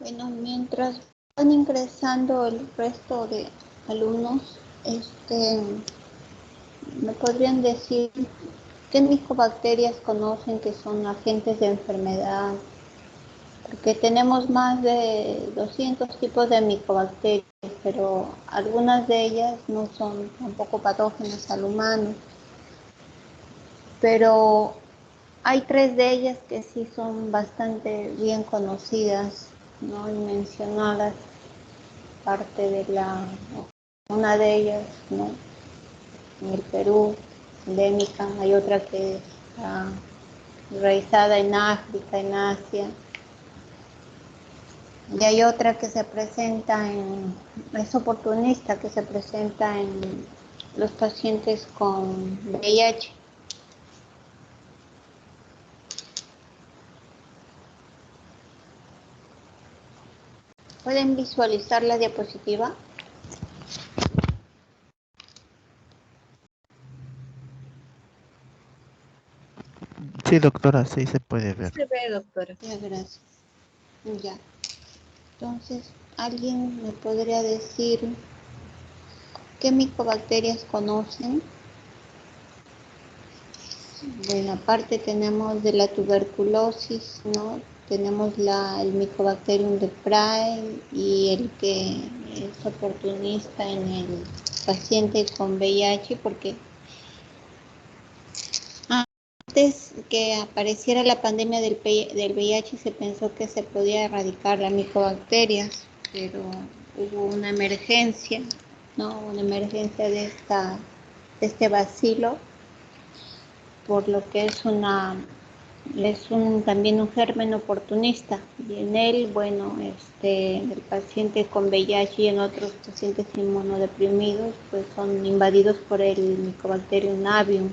Bueno, mientras van ingresando el resto de alumnos, ¿me podrían decir qué micobacterias conocen que son agentes de enfermedad? Porque tenemos más de 200 tipos de micobacterias, pero algunas de ellas no son tampoco patógenas al humano. Pero hay 3 de ellas que sí son bastante bien conocidas, ¿no? Y mencionadas, parte de una de ellas, ¿no? En el Perú, endémica, hay otra que está enraizada en África, en Asia, y hay otra que se presenta es oportunista, que se presenta en los pacientes con VIH. ¿Pueden visualizar la diapositiva? Sí, doctora, sí se puede ver. Se ve, doctora. Ya, gracias. Ya. Entonces, ¿alguien me podría decir qué micobacterias conocen? Bueno, aparte tenemos de la tuberculosis, ¿no? Tenemos el Mycobacterium leprae y el que es oportunista en el paciente con VIH, porque antes que apareciera la pandemia del VIH se pensó que se podía erradicar las micobacterias, pero hubo una emergencia, ¿no? Una emergencia de este bacilo, por lo que es también un germen oportunista, y en él, bueno, el paciente con VIH y en otros pacientes inmunodeprimidos, pues son invadidos por el Mycobacterium avium.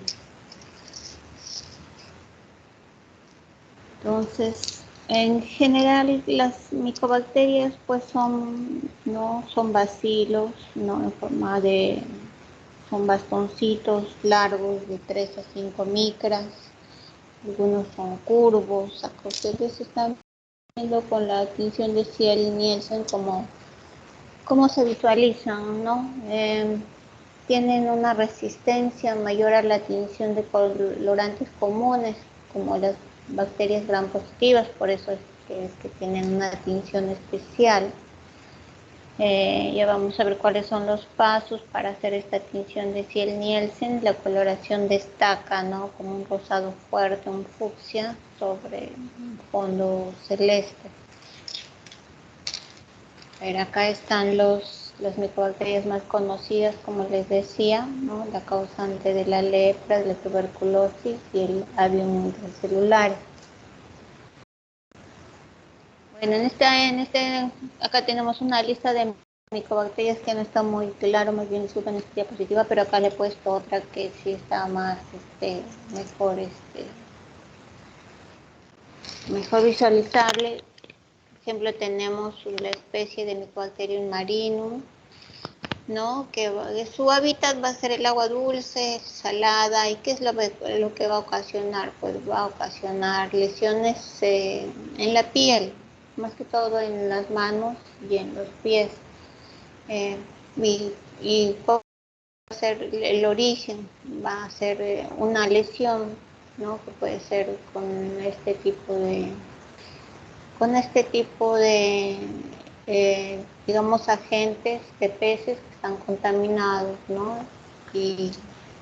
Entonces, en general, las micobacterias, pues no son bacilos, no en forma son bastoncitos largos de 3 a 5 micras. Algunos son curvos. Acá ustedes están viendo con la tinción de Ciel-Nielsen cómo se visualizan, ¿no? Tienen una resistencia mayor a la tinción de colorantes comunes, como las bacterias gram positivas, por eso es que tienen una tinción especial. Ya vamos a ver cuáles son los pasos para hacer esta tinción de Ciel-Nielsen. La coloración destaca, ¿no? Como un rosado fuerte, un fucsia sobre un fondo celeste. A ver, acá están las micobacterias más conocidas, como les decía, ¿no? La causante de la lepra, de la tuberculosis y el avium intracelular. Bueno, acá tenemos una lista de micobacterias que no está muy claro, muy bien disculpen en esta diapositiva, pero acá le he puesto otra que sí está más, mejor visualizable. Por ejemplo, tenemos la especie de Mycobacterium marinum, ¿no? Que su hábitat va a ser el agua dulce, salada. ¿Y qué es lo que va a ocasionar? Pues va a ocasionar lesiones en la piel, más que todo en las manos y en los pies. Y va a ser el origen, va a ser una lesión, ¿no? Que puede ser con este tipo de digamos, agentes de peces que están contaminados, ¿no? Y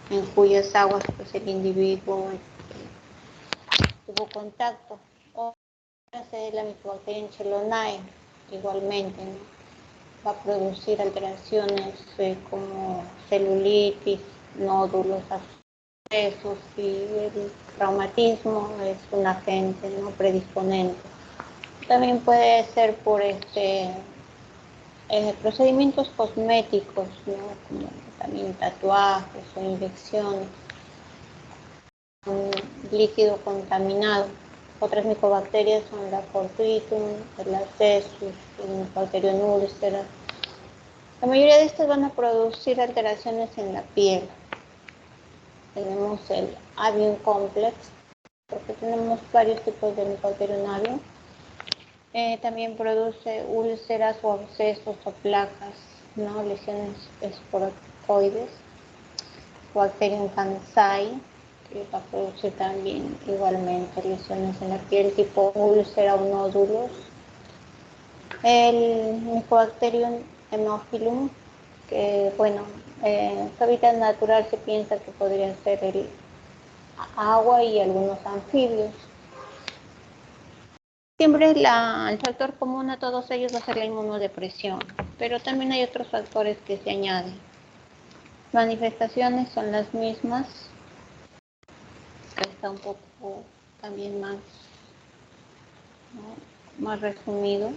en cuyas aguas pues el individuo tuvo contacto. O la Mycobacterium chelonae, igualmente, ¿no? Va a producir alteraciones como celulitis, nódulos, abscesos, y el traumatismo es un agente, ¿no? Predisponente. También puede ser por procedimientos cosméticos, ¿no? Como también tatuajes o inyecciones, un líquido contaminado. Otras micobacterias son la Fortuitum, el Accesus, el Mycobacterium ulcera. La mayoría de estas van a producir alteraciones en la piel. Tenemos el avium complex, porque tenemos varios tipos de Mycobacterium avium. También produce úlceras o abscesos o placas, ¿no? Lesiones esporocoides. Bacterium cansai, que va a producir también igualmente lesiones en la piel tipo úlcera o nódulos. El Mycobacterium haemophilus, que bueno, su hábitat natural se piensa que podría ser el agua y algunos anfibios. Siempre el factor común a todos ellos va a ser la inmunodepresión, pero también hay otros factores que se añaden. Manifestaciones son las mismas, está un poco también más, ¿no?, más resumido.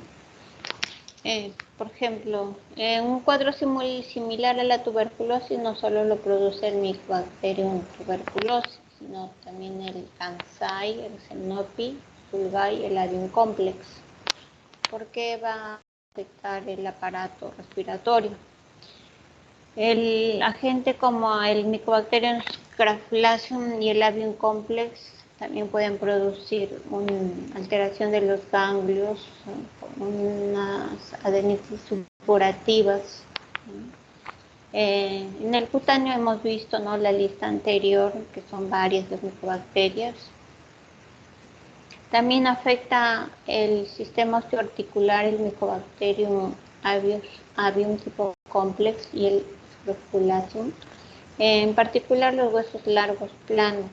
Por ejemplo, un cuadro similar a la tuberculosis no solo lo produce el Mycobacterium tuberculosis, sino también el Kansai, el Xenopi, Sulgai, el Avium complex, porque va a afectar el aparato respiratorio. El agente como el Mycobacterium scrofulosum y el Avium complex también pueden producir una alteración de los ganglios, unas adenitis supurativas. En el cutáneo hemos visto, ¿no?, la lista anterior, que son varias de micobacterias. También afecta el sistema osteoarticular, el Mycobacterium avium tipo complex y el Scrofulosum, en particular los huesos largos planos.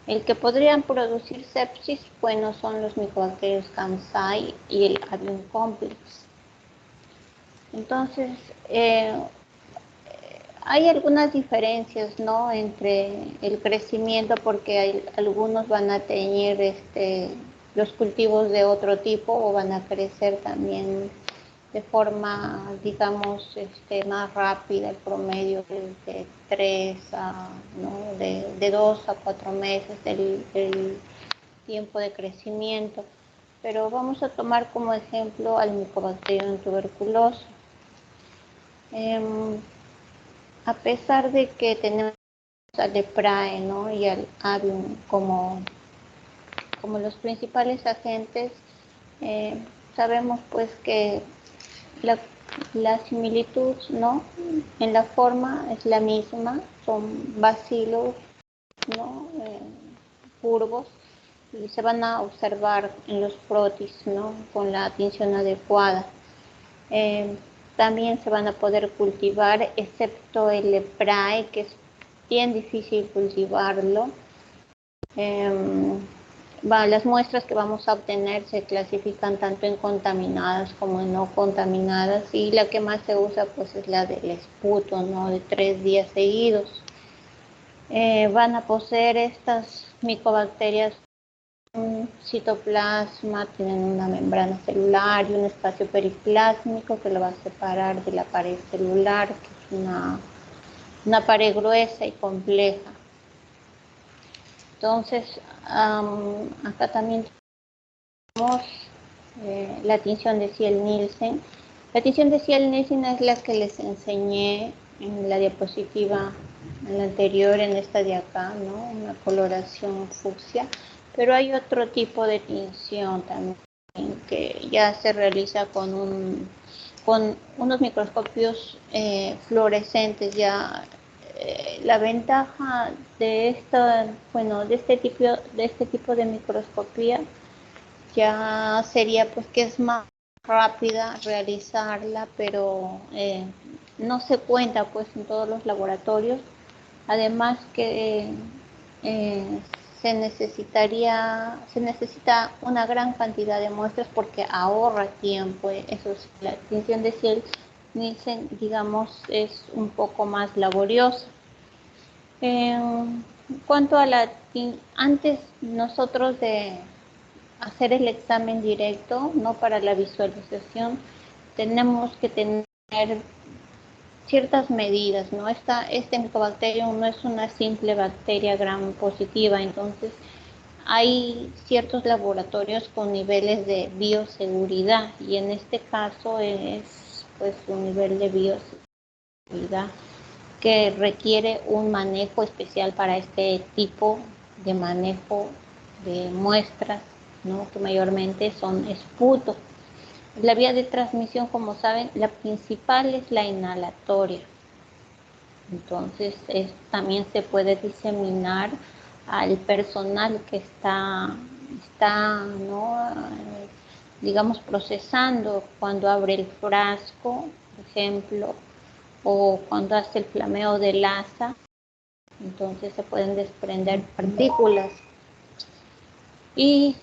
El que podrían producir sepsis, bueno, son los Mycobacterium cansai y el Avium complex. Entonces, hay algunas diferencias, ¿no?, entre el crecimiento, porque algunos van a tener los cultivos de otro tipo o van a crecer también de forma, digamos, más rápida. El promedio es de 3 a, ¿no?, de 2 a 4 meses el tiempo de crecimiento. Pero vamos a tomar como ejemplo al Mycobacterium tuberculosis. A pesar de que tenemos al leprae, ¿no?, y al avium como los principales agentes, sabemos pues que la similitud, ¿no?, en la forma es la misma, son bacilos, ¿no?, curvos, y se van a observar en los protis, ¿no?, con la atención adecuada. También se van a poder cultivar, excepto el leprae, que es bien difícil cultivarlo. Las muestras que vamos a obtener se clasifican tanto en contaminadas como en no contaminadas, y la que más se usa pues es la del esputo, ¿no?, de 3 días seguidos. Van a poseer estas micobacterias un citoplasma, tienen una membrana celular y un espacio periplásmico que lo va a separar de la pared celular, que es una pared gruesa y compleja. Entonces, acá también tenemos la tinción de Ziel-Nielsen. La tinción de Ziel-Nielsen es la que les enseñé en la diapositiva, en la anterior, en esta de acá, ¿no?, una coloración fucsia. Pero hay otro tipo de tinción también que ya se realiza con unos microscopios fluorescentes. Ya la ventaja de este tipo de microscopía ya sería pues que es más rápida realizarla, pero no se cuenta pues en todos los laboratorios. Además que se necesita una gran cantidad de muestras porque ahorra tiempo. Eso sí, la tinción de Ziel-Nielsen, digamos, es un poco más laboriosa. En cuanto a antes nosotros de hacer el examen directo, no para la visualización, tenemos que tener ciertas medidas, ¿no? Este Mycobacterium no es una simple bacteria gram positiva, entonces hay ciertos laboratorios con niveles de bioseguridad, y en este caso es pues un nivel de bioseguridad que requiere un manejo especial para este tipo de manejo de muestras ¿no? Que mayormente son esputo. La vía de transmisión, como saben, la principal es la inhalatoria. Entonces, también se puede diseminar al personal que está ¿no? digamos, procesando cuando abre el frasco, por ejemplo, o cuando hace el flameo del asa. Entonces se pueden desprender partículas. Y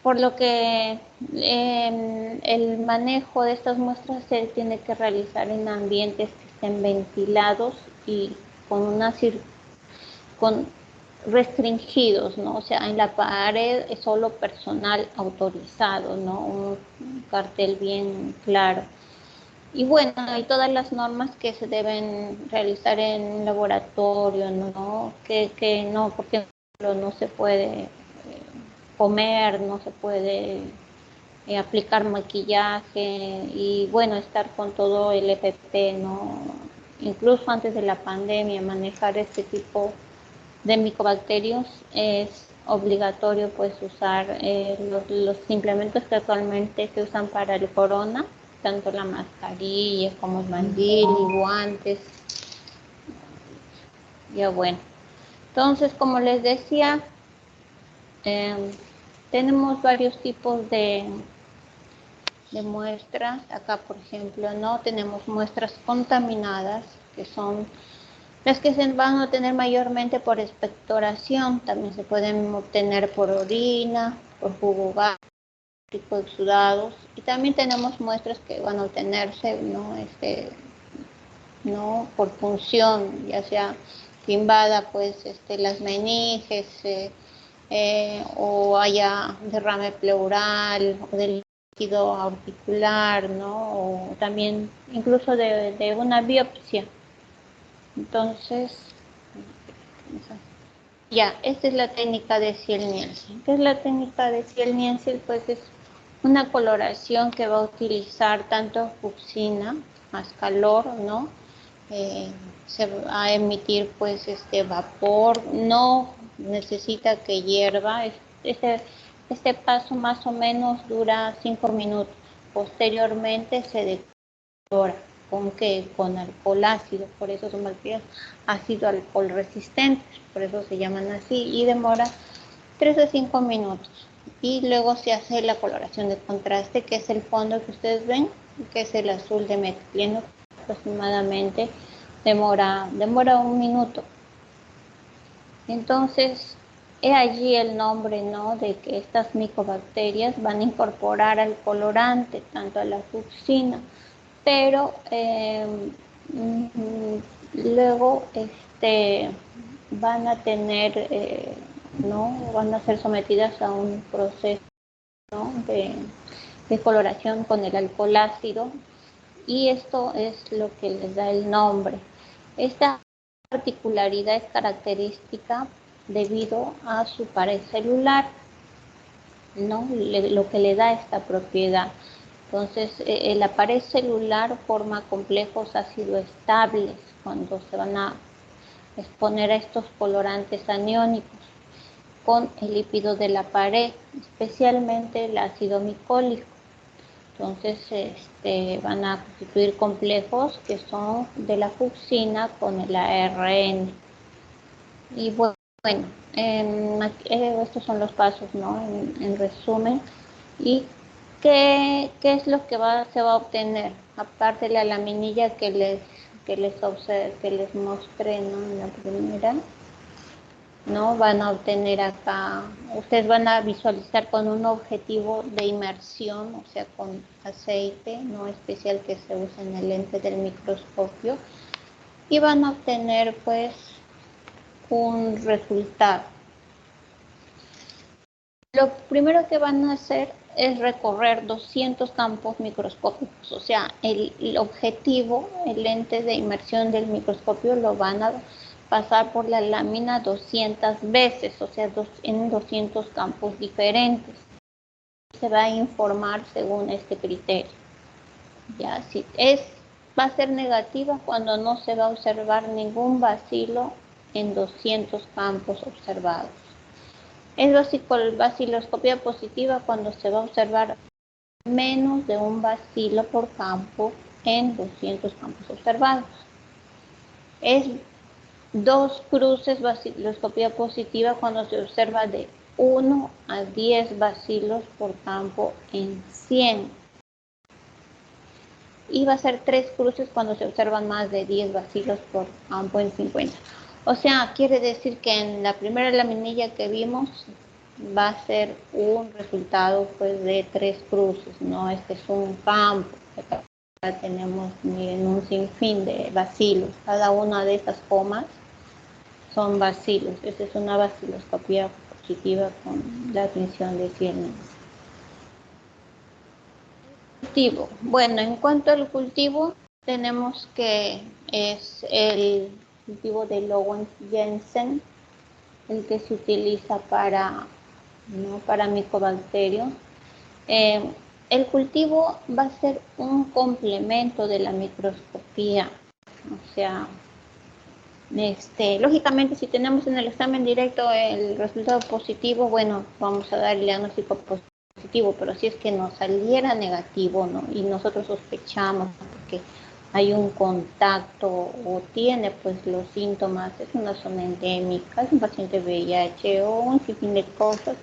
por lo que el manejo de estas muestras se tiene que realizar en ambientes que estén ventilados y con restringidos, ¿no? O sea, en la pared es solo personal autorizado, ¿no? Un cartel bien claro. Y bueno, hay todas las normas que se deben realizar en un laboratorio, ¿no? Que no, porque no se puede comer, no se puede aplicar maquillaje y bueno, estar con todo el EPP, ¿no? Incluso antes de la pandemia, manejar este tipo de micobacterios es obligatorio pues usar los implementos que actualmente se usan para el corona, tanto la mascarilla como el mandil y guantes. Ya bueno, entonces como les decía, tenemos varios tipos de muestras. Acá, por ejemplo, no tenemos muestras contaminadas, que son las que se van a obtener mayormente por expectoración. También se pueden obtener por orina, por jugo gástrico, exudados. Y también tenemos muestras que van a obtenerse, ¿no? Por punción, ya sea que invada pues, las meninges, o haya derrame pleural o del líquido auricular, ¿no? O también incluso de una biopsia. Entonces, ya, esta es la técnica de Ziel-Nielsen. ¿Qué es la técnica de Ziel-Nielsen? Pues es una coloración que va a utilizar tanto fucsina más calor, ¿no? Se va a emitir pues este vapor, no necesita que hierva. Este paso más o menos dura 5 minutos. Posteriormente se decora con alcohol ácido, por eso son bacterias ácido alcohol resistentes, por eso se llaman así, y demora 3 a 5 minutos. Y luego se hace la coloración de contraste, que es el fondo que ustedes ven, que es el azul de metileno, aproximadamente demora 1 minuto. Entonces, he allí el nombre, ¿no? De que estas micobacterias van a incorporar al colorante, tanto a la fucsina, pero luego van a tener, ¿no? Van a ser sometidas a un proceso, ¿no? de coloración con el alcohol ácido, y esto es lo que les da el nombre. Esta particularidad es característica debido a su pared celular, ¿no? Lo que le da esta propiedad. Entonces, la pared celular forma complejos ácido estables cuando se van a exponer a estos colorantes aniónicos con el lípido de la pared, especialmente el ácido micólico. Entonces, van a constituir complejos que son de la fucsina con el ARN. Y bueno, estos son los pasos, ¿no? En resumen. ¿Y qué es lo que se va a obtener? Aparte de la laminilla que les mostré, ¿no? En la primera, ¿no? Van a obtener acá, ustedes van a visualizar con un objetivo de inmersión, o sea, con aceite, no especial que se usa en el lente del microscopio, y van a obtener pues un resultado. Lo primero que van a hacer es recorrer 200 campos microscópicos, o sea, el objetivo, el lente de inmersión del microscopio lo van a pasar por la lámina 200 veces, o sea, en 200 campos diferentes. Se va a informar según este criterio. Ya, si va a ser negativa cuando no se va a observar ningún bacilo en 200 campos observados. Es vaciloscopía positiva cuando se va a observar menos de un bacilo por campo en 200 campos observados. Es 2 cruces vaciloscopía positiva cuando se observa de 1 a 10 bacilos por campo en 100. Y va a ser 3 cruces cuando se observan más de 10 bacilos por campo en 50. O sea, quiere decir que en la primera laminilla que vimos va a ser un resultado pues de 3 cruces, ¿no? Este es un campo. Acá tenemos, miren, un sinfín de bacilos. Cada una de estas comas son bacilos. Esta es una vaciloscopía positiva con la admisión de 100. Cultivo. Bueno, en cuanto al cultivo, tenemos que es el cultivo de Lowen-Jensen, el que se utiliza para micobacterios. El cultivo va a ser un complemento de la microscopía, o sea, lógicamente si tenemos en el examen directo el resultado positivo, bueno, vamos a dar el diagnóstico positivo, pero si es que nos saliera negativo, ¿no? Y nosotros sospechamos que hay un contacto o tiene pues los síntomas, es una zona endémica, es un paciente VIH o un sinfín de cosas,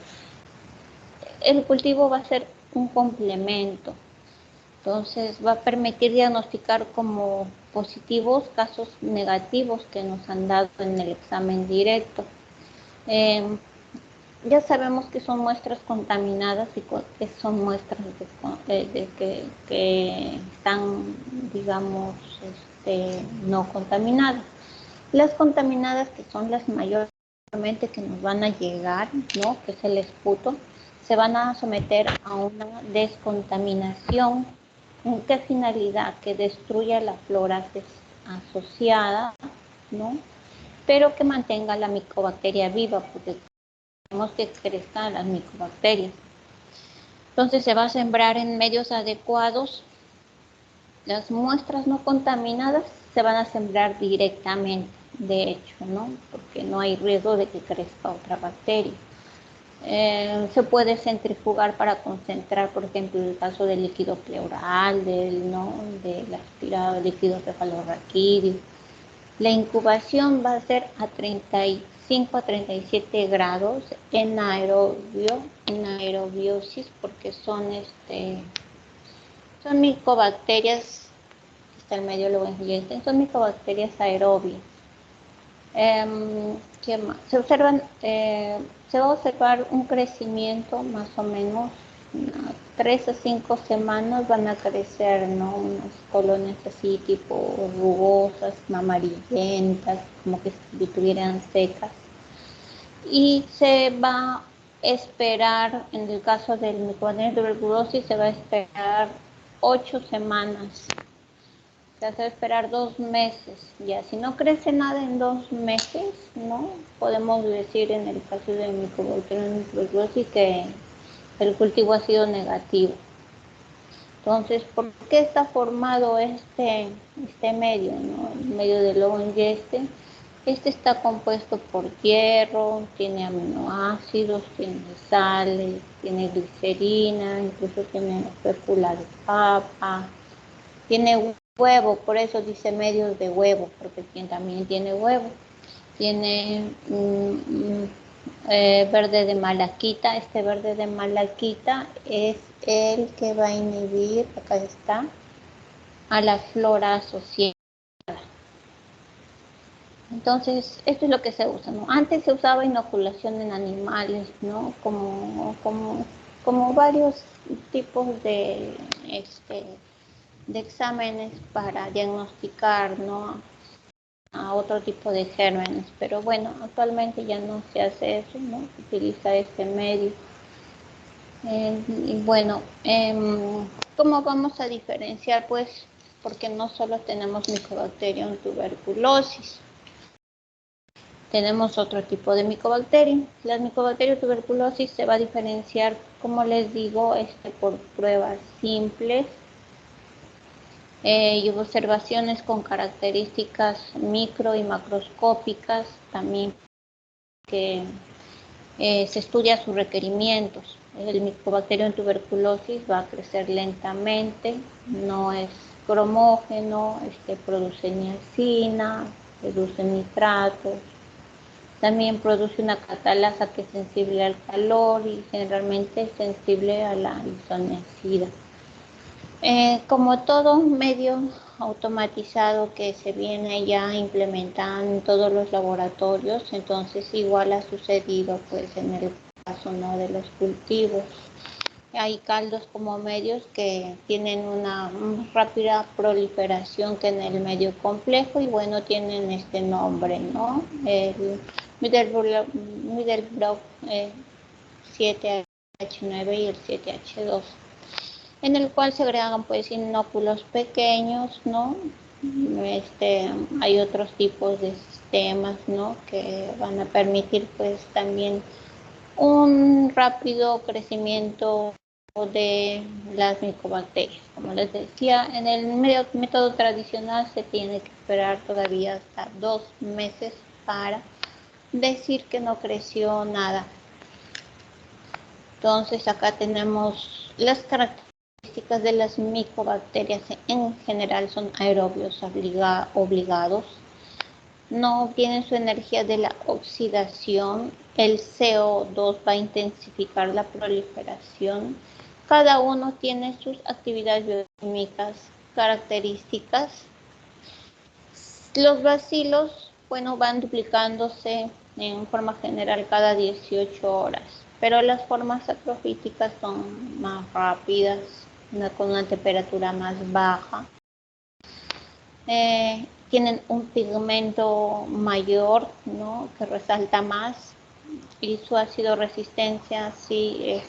el cultivo va a ser un complemento. Entonces va a permitir diagnosticar como positivos casos negativos que nos han dado en el examen directo. Ya sabemos que son muestras contaminadas y que son muestras que están, digamos, no contaminadas. Las contaminadas, que son las mayormente que nos van a llegar, ¿no? Que es el esputo, se van a someter a una descontaminación. ¿Con qué finalidad? Que destruya la flora asociada, ¿no? Pero que mantenga la micobacteria viva, porque tenemos que crezcan las micobacterias. Entonces se va a sembrar en medios adecuados. Las muestras no contaminadas se van a sembrar directamente, de hecho, ¿no? Porque no hay riesgo de que crezca otra bacteria. Se puede centrifugar para concentrar, por ejemplo, el caso del líquido pleural, del aspirado de líquido cefalorraquídeo. La incubación va a ser a 35 a 37 grados en aerobiosis, porque son micobacterias, está el medio Lowen-Jensen, son micobacterias aerobias. ¿Qué más? Se va a observar un crecimiento más o menos 3 a 5 semanas, van a crecer, ¿no? Unas colonias así tipo rugosas, amarillentas, como que si estuvieran secas. Y se va a esperar, en el caso del micobacterium tuberculosis, se va a esperar 8 semanas. Se va a esperar 2 meses. Ya, si no crece nada en 2 meses, ¿no? Podemos decir en el caso del micobacterium tuberculosis que el cultivo ha sido negativo. Entonces, ¿por qué está formado este medio, ¿no? El medio de Lowen-Jensen? Este está compuesto por hierro, tiene aminoácidos, tiene sales, tiene glicerina, incluso tiene fécula de papa, tiene huevo, por eso dice medios de huevo, porque también tiene huevo. Tiene verde de malaquita. Este verde de malaquita es el que va a inhibir, acá está, a la flora asociada. Entonces, esto es lo que se usa, ¿no? Antes se usaba inoculación en animales, ¿no? Como varios tipos de exámenes para diagnosticar, ¿no? A otro tipo de gérmenes, pero bueno, actualmente ya no se hace eso, ¿no? Se utiliza este medio. Y bueno, ¿cómo vamos a diferenciar? Pues porque no solo tenemos Mycobacterium tuberculosis, tenemos otro tipo de Mycobacterium. La Mycobacterium tuberculosis se va a diferenciar, como les digo, por pruebas simples y observaciones con características micro y macroscópicas también que Se estudia sus requerimientos. El Mycobacterium en tuberculosis va a crecer lentamente, no es cromógeno, produce niacina, produce nitratos, también produce una catalasa que es sensible al calor y generalmente es sensible a la isoniazida. Como todo medio automatizado que se viene ya implementando en todos los laboratorios, entonces igual ha sucedido pues en el caso, ¿no?, de los cultivos. Hay caldos como medios que tienen una rápida proliferación que en el medio complejo y bueno, tienen este nombre, ¿no? El Middlebrough 7H9 y el 7H2, en el cual se agregan pues inóculos pequeños, ¿no? Hay otros tipos de sistemas, ¿no?, que van a permitir pues también un rápido crecimiento de las micobacterias. Como les decía, en el método tradicional se tiene que esperar todavía hasta 2 meses para decir que no creció nada. Entonces acá tenemos las características de las micobacterias. En general son aerobios obligados, no obtienen su energía de la oxidación, el CO2 va a intensificar la proliferación, cada uno tiene sus actividades bioquímicas características. Los bacilos, bueno, van duplicándose en forma general cada 18 horas, pero las formas saprofíticas son más rápidas, con una temperatura más baja. Tienen un pigmento mayor, ¿no?, que resalta más, y su ácido resistencia sí es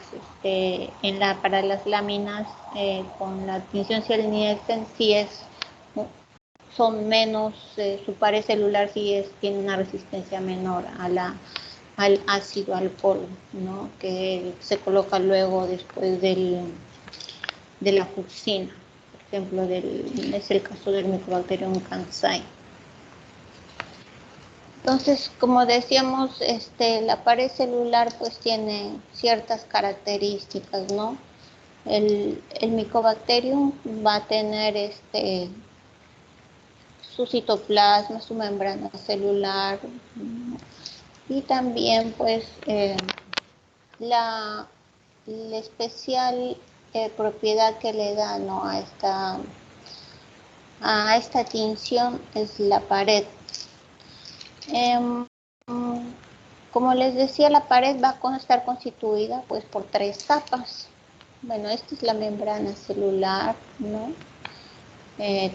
para las láminas con la tinción Nielsen sí son menos, su pared celular sí tiene una resistencia menor al ácido alcohol, ¿no?, que se coloca luego después de la fucsina. Por ejemplo, es el caso del Mycobacterium kansai. Entonces, como decíamos, la pared celular pues tiene ciertas características, ¿no? El Mycobacterium va a tener su citoplasma, su membrana celular, y también pues la especial propiedad que le da, ¿no?, a esta tinción es la pared. Como les decía, la pared va a estar constituida pues por 3 capas. Bueno, esta es la membrana celular, ¿no?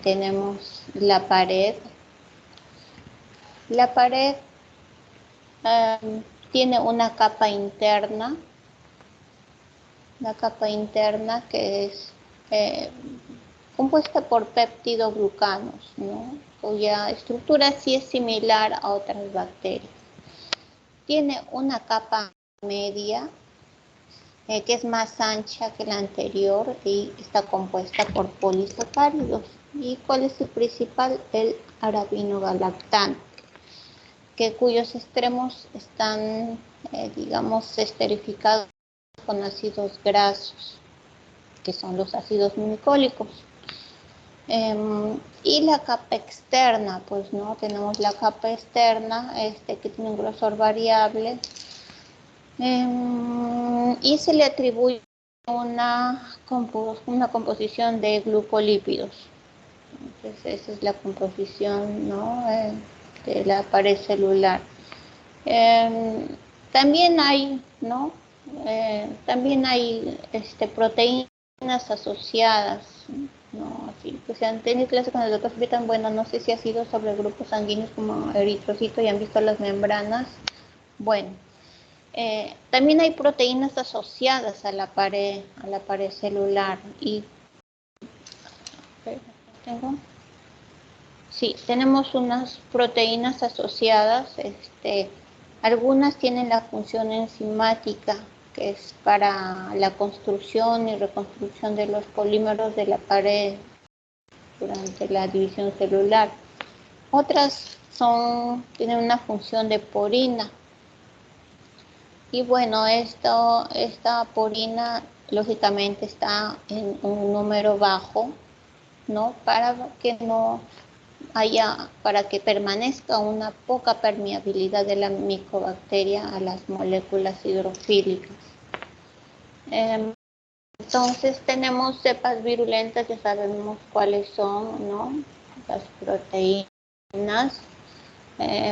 Tenemos la pared. La pared tiene una capa interna. La capa interna que es compuesta por peptidoglucanos, ¿no?, cuya estructura sí es similar a otras bacterias. Tiene una capa media que es más ancha que la anterior y está compuesta por polisacáridos. ¿Y cuál es el principal? El arabinogalactano, cuyos extremos están, digamos, esterificados con ácidos grasos, que son los ácidos micólicos. Y la capa externa, pues no, tenemos la capa externa que tiene un grosor variable, y se le atribuye una composición de glucolípidos. Entonces esa es la composición, ¿no?, de la pared celular. También hay, ¿no?, proteínas asociadas, ¿no? Así que si han tenido clase con el doctor Fritan, bueno, no sé si ha sido sobre grupos sanguíneos como eritrocito y han visto las membranas. Bueno, también hay proteínas asociadas a la pared celular y sí, tenemos unas proteínas asociadas. Algunas tienen la función enzimática, que es para la construcción y reconstrucción de los polímeros de la pared durante la división celular. Otras tienen una función de porina. Y bueno, esta purina lógicamente está en un número bajo, ¿no? Para que permanezca una poca permeabilidad de la micobacteria a las moléculas hidrofílicas. Entonces tenemos cepas virulentas, ya sabemos cuáles son, ¿no? Las proteínas.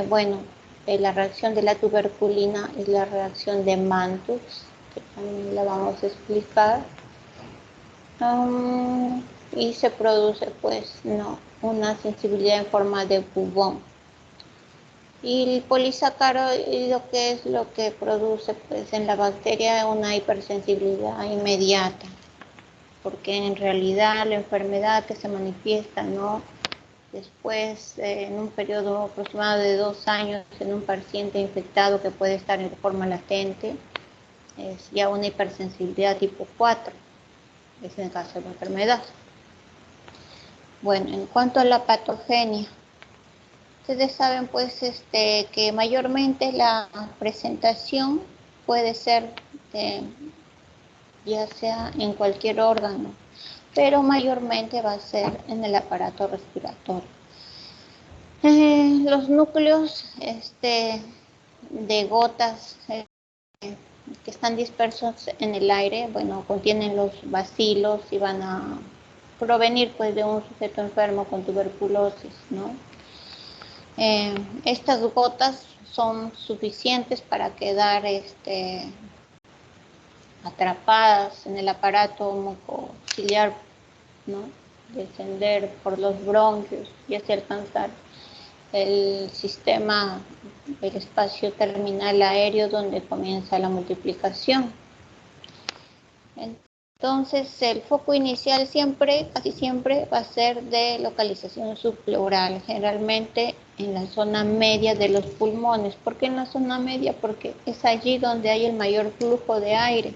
Bueno, la reacción de la tuberculina es la reacción de Mantoux, que también la vamos a explicar. Y se produce, pues, no, una sensibilidad en forma de bubón. Y el polisacárido, ¿qué es lo que produce? Pues en la bacteria una hipersensibilidad inmediata, porque en realidad la enfermedad que se manifiesta, ¿no? Después, en un periodo aproximado de 2 años, en un paciente infectado que puede estar en forma latente, es ya una hipersensibilidad tipo 4, es en el caso de la enfermedad. Bueno, en cuanto a la patogenia, ustedes saben pues que mayormente la presentación puede ser ya sea en cualquier órgano, pero mayormente va a ser en el aparato respiratorio. Los núcleos de gotas que están dispersos en el aire, bueno, contienen los bacilos y van a provenir pues de un sujeto enfermo con tuberculosis, ¿no? Estas gotas son suficientes para quedar atrapadas en el aparato mucociliar, ¿no? Descender por los bronquios y así alcanzar el sistema, el espacio terminal aéreo donde comienza la multiplicación. Entonces, el foco inicial casi siempre va a ser de localización subpleural, generalmente en la zona media de los pulmones. ¿Por qué en la zona media? Porque es allí donde hay el mayor flujo de aire.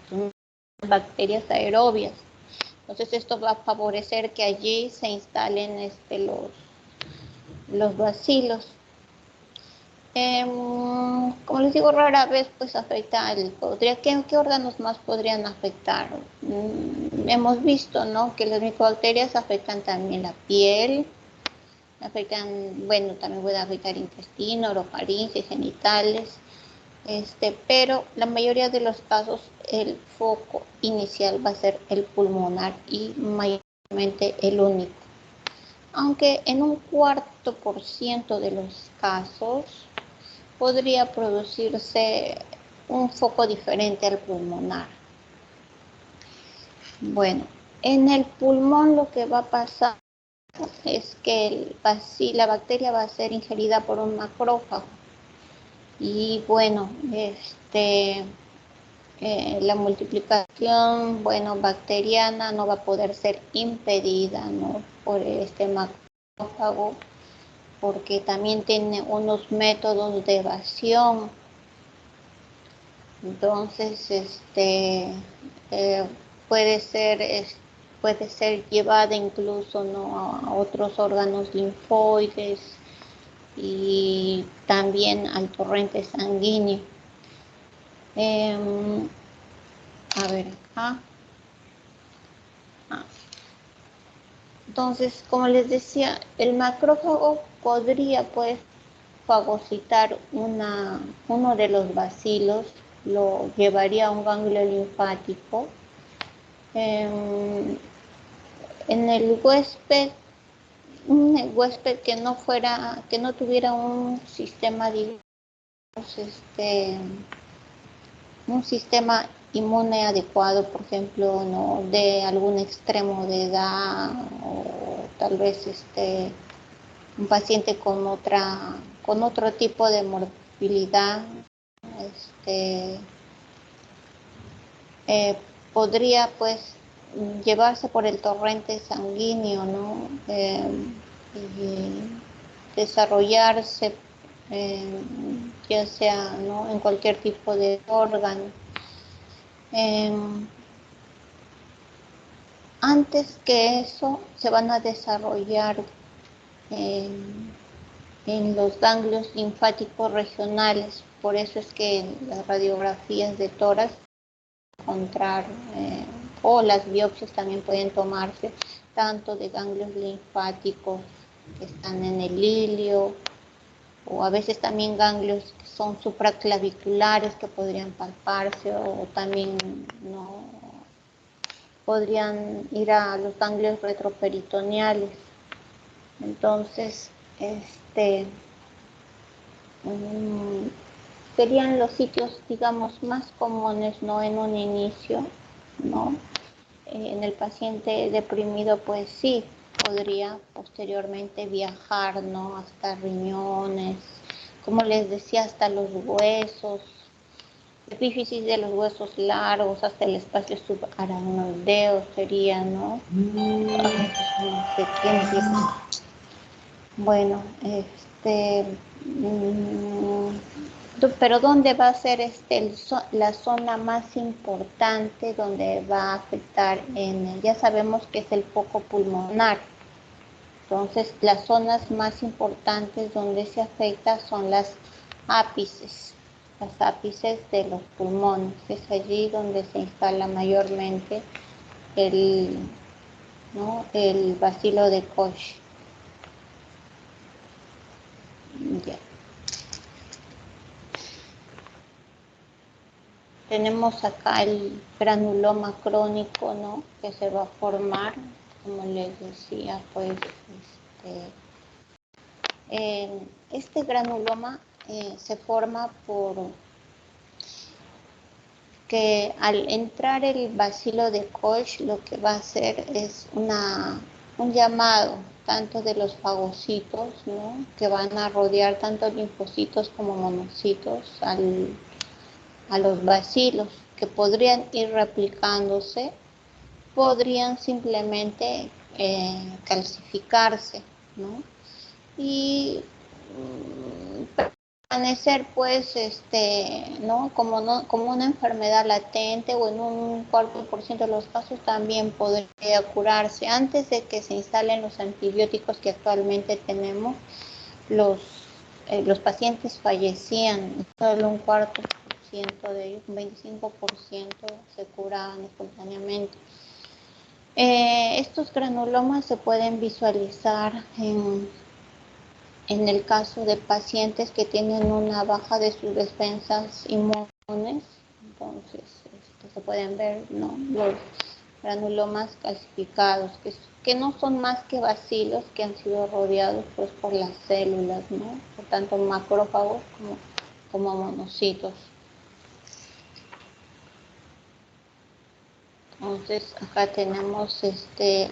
Son bacterias aerobias. Entonces, esto va a favorecer que allí se instalen los bacilos. Como les digo, rara vez pues afecta ¿qué órganos más podrían afectar? Hemos visto, ¿no?, que las micobacterias afectan también la piel, bueno, también puede afectar intestino, orofaringe, genitales, pero la mayoría de los casos el foco inicial va a ser el pulmonar y mayormente el único. Aunque en un 4% de los casos podría producirse un foco diferente al pulmonar. Bueno, en el pulmón lo que va a pasar es que la bacteria va a ser ingerida por un macrófago. Y bueno, la multiplicación, bueno, bacteriana no va a poder ser impedida, ¿no?, por este macrófago, porque también tiene unos métodos de evasión. Entonces, puede ser llevada incluso, ¿no?, a otros órganos linfoides y también al torrente sanguíneo. A ver, acá. Entonces, como les decía, el macrófago podría pues fagocitar uno de los bacilos, lo llevaría a un ganglio linfático. En el huésped que no tuviera un sistema, digamos, un sistema inmune adecuado, por ejemplo, ¿no?, de algún extremo de edad, o tal vez un paciente con otro tipo de morbilidad, podría pues llevarse por el torrente sanguíneo, ¿no?, y desarrollarse ya sea, ¿no?, en cualquier tipo de órgano. Antes que eso se van a desarrollar en los ganglios linfáticos regionales, por eso es que en las radiografías de tórax encontrar o las biopsias también pueden tomarse tanto de ganglios linfáticos que están en el ilio o a veces también ganglios que son supraclaviculares que podrían palparse o también no podrían ir a los ganglios retroperitoneales. Entonces, serían los sitios, digamos, más comunes, ¿no? En un inicio, ¿no? En el paciente deprimido, pues sí, podría posteriormente viajar, ¿no? Hasta riñones, como les decía, hasta los huesos, epífisis de los huesos largos, hasta el espacio subaracnoideo sería, ¿no? Bueno, pero ¿dónde va a ser la zona más importante donde va a afectar? Ya sabemos que es el foco pulmonar. Entonces, las zonas más importantes donde se afecta son las ápices de los pulmones. Es allí donde se instala mayormente el bacilo de Koch. Ya. Tenemos acá el granuloma crónico, ¿no? Que se va a formar, como les decía, pues este granuloma se forma por que al entrar el bacilo de Koch lo que va a hacer es un llamado tanto de los fagocitos, ¿no? Que van a rodear tanto linfocitos como monocitos a los bacilos, que podrían ir replicándose, podrían simplemente calcificarse, ¿no? Y permanecer pues ¿no? Como una enfermedad latente o en un 4% de los casos también podría curarse antes de que se instalen los antibióticos que actualmente tenemos. Los pacientes fallecían, solo un 4% de ellos, un 25% se curaban espontáneamente. Estos granulomas se pueden visualizar en el caso de pacientes que tienen una baja de sus defensas inmunes. Entonces se pueden ver, ¿no? Los granulomas calcificados, que no son más que bacilos que han sido rodeados pues, por las células, ¿no? Por tanto macrófagos como monocitos. Entonces acá tenemos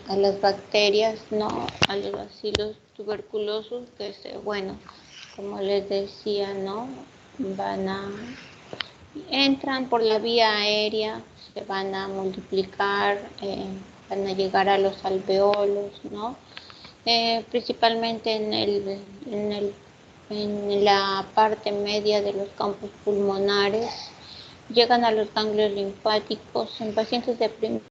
a las bacterias, ¿no? A los bacilos tuberculosos que bueno, como les decía, ¿no? Entran por la vía aérea, se van a multiplicar, van a llegar a los alveolos, ¿no? Principalmente en la parte media de los campos pulmonares. Llegan a los ganglios linfáticos. En pacientes deprimidos,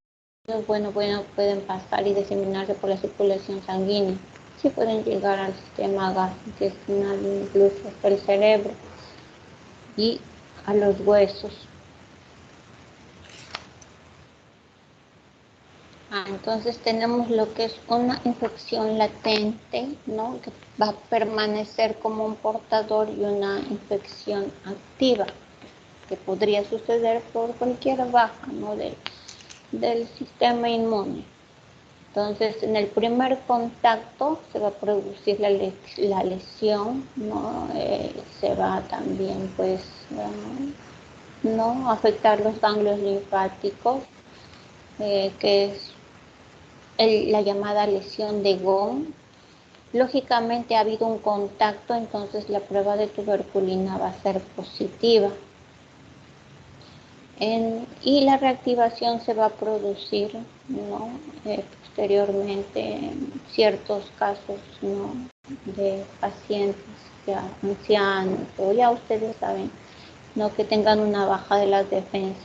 bueno, pueden pasar y diseminarse por la circulación sanguínea. Sí pueden llegar al sistema gastrointestinal, incluso hasta el cerebro y a los huesos. Entonces tenemos lo que es una infección latente, ¿no? Que va a permanecer como un portador y una infección activa, que podría suceder por cualquier baja, ¿no? del sistema inmune. Entonces, en el primer contacto se va a producir la lesión, ¿no? Se va también, pues, ¿no? Afectar los ganglios linfáticos, que es la llamada lesión de Gone. Lógicamente ha habido un contacto, entonces la prueba de tuberculina va a ser positiva. Y la reactivación se va a producir, ¿no? Posteriormente en ciertos casos, ¿no? De pacientes ya ancianos o ya ustedes saben, ¿no? Que tengan una baja de las defensas.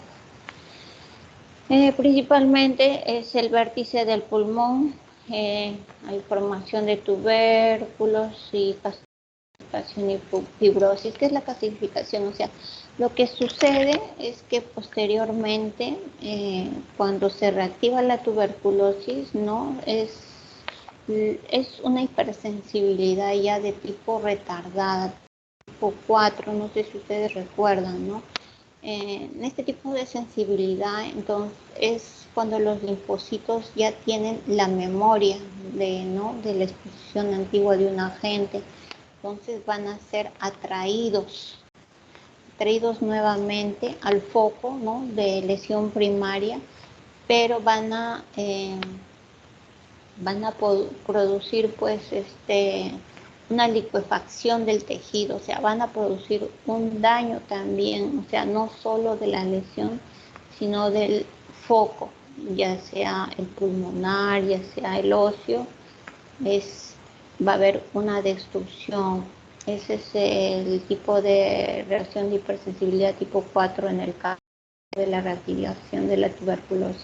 Principalmente es el vértice del pulmón, hay formación de tubérculos y calcificación y fibrosis. ¿Qué es la calcificación? O sea, lo que sucede es que posteriormente, cuando se reactiva la tuberculosis, ¿no? Es una hipersensibilidad ya de tipo retardada, tipo 4, no sé si ustedes recuerdan, ¿no? En este tipo de sensibilidad, entonces, es cuando los linfocitos ya tienen la memoria ¿no? de la exposición antigua de un agente, entonces van a ser atraídos nuevamente al foco, ¿no? de lesión primaria, pero van a producir pues una liquefacción del tejido, o sea, van a producir un daño también, o sea, no solo de la lesión, sino del foco, ya sea el pulmonar, ya sea el óseo, va a haber una destrucción. Ese es el tipo de reacción de hipersensibilidad tipo 4 en el caso de la reactivación de la tuberculosis.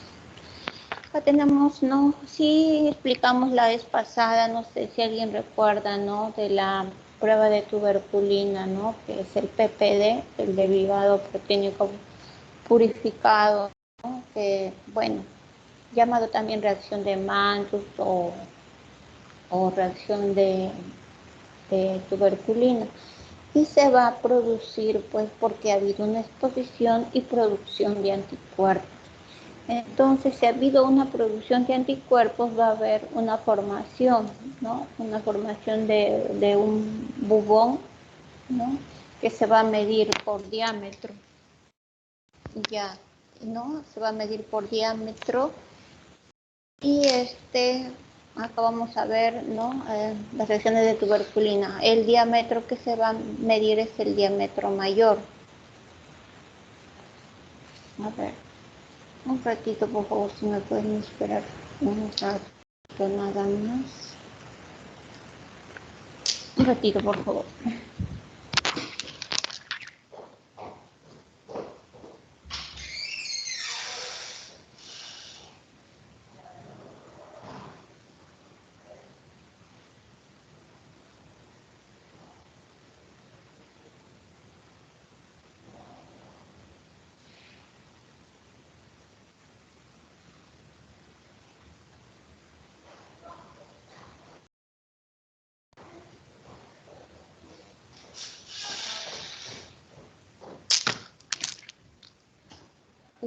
Acá tenemos, ¿no? Sí, explicamos la vez pasada, no sé si alguien recuerda, ¿no? De la prueba de tuberculina, ¿no? Que es el PPD, el derivado proteínico purificado, ¿no? Que, bueno, llamado también reacción de Mantoux o reacción de tuberculina. Y se va a producir, pues, porque ha habido una exposición y producción de anticuerpos. Entonces, si ha habido una producción de anticuerpos, va a haber una formación, ¿no? Una formación de un bubón, ¿no? Que se va a medir por diámetro. Ya, ¿no? Se va a medir por diámetro. Y acá vamos a ver, ¿no? Las reacciones de tuberculina. El diámetro que se va a medir es el diámetro mayor. A ver. Un ratito, por favor, si me pueden esperar un rato nada más. Un ratito, por favor.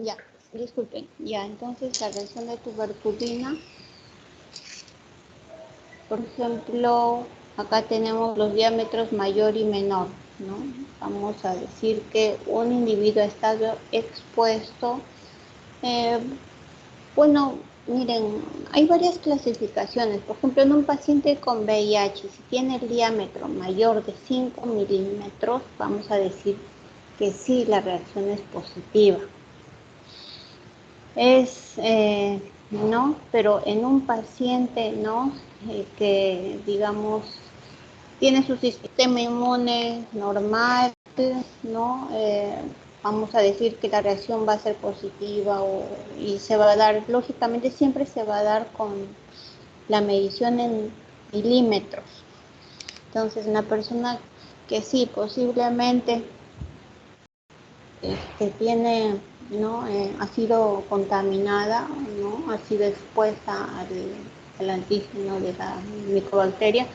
Ya, disculpen. Ya, entonces la reacción de tuberculina, por ejemplo, acá tenemos los diámetros mayor y menor, ¿no? Vamos a decir que un individuo ha estado expuesto. Bueno, miren, hay varias clasificaciones. Por ejemplo, en un paciente con VIH, si tiene el diámetro mayor de 5 milímetros, vamos a decir que sí, la reacción es positiva. ¿No? Pero en un paciente, ¿no? Que, digamos, tiene su sistema inmune normal, ¿no? Vamos a decir que la reacción va a ser positiva y se va a dar, lógicamente siempre se va a dar con la medición en milímetros. Entonces, una persona que sí, posiblemente tiene, ¿no? Ha sido contaminada, ¿no? Ha sido expuesta al antígeno de la micobacteria,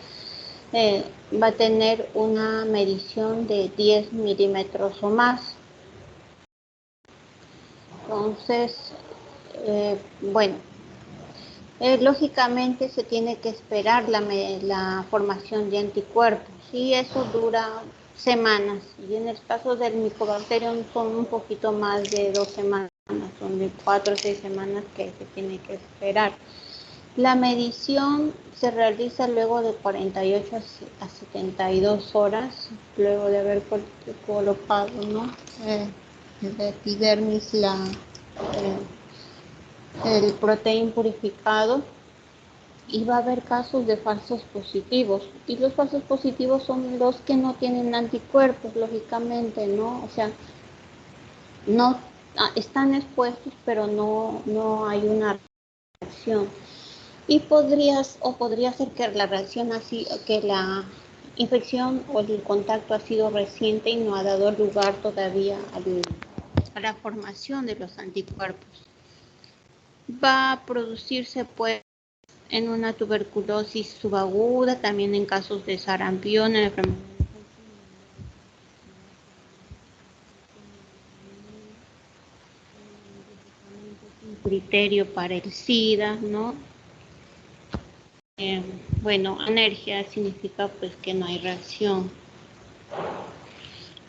va a tener una medición de 10 milímetros o más. Entonces, bueno, lógicamente se tiene que esperar la formación de anticuerpos y eso dura semanas. Y en el caso del Mycobacterium son un poquito más de 2 semanas, son de 4 o 6 semanas que se tiene que esperar. La medición se realiza luego de 48 a 72 horas, luego de haber colocado, ¿no? La epidermis, el proteín purificado, y va a haber casos de falsos positivos. Y los falsos positivos son los que no tienen anticuerpos, lógicamente, ¿no? O sea, no están expuestos, pero no hay una reacción. Y podría ser que la reacción así, que infección o el contacto ha sido reciente y no ha dado lugar todavía a la formación de los anticuerpos. Va a producirse pues en una tuberculosis subaguda, también en casos de sarampión, en enfermedad criterio para el SIDA, ¿no? Bueno, alergia significa pues que no hay reacción.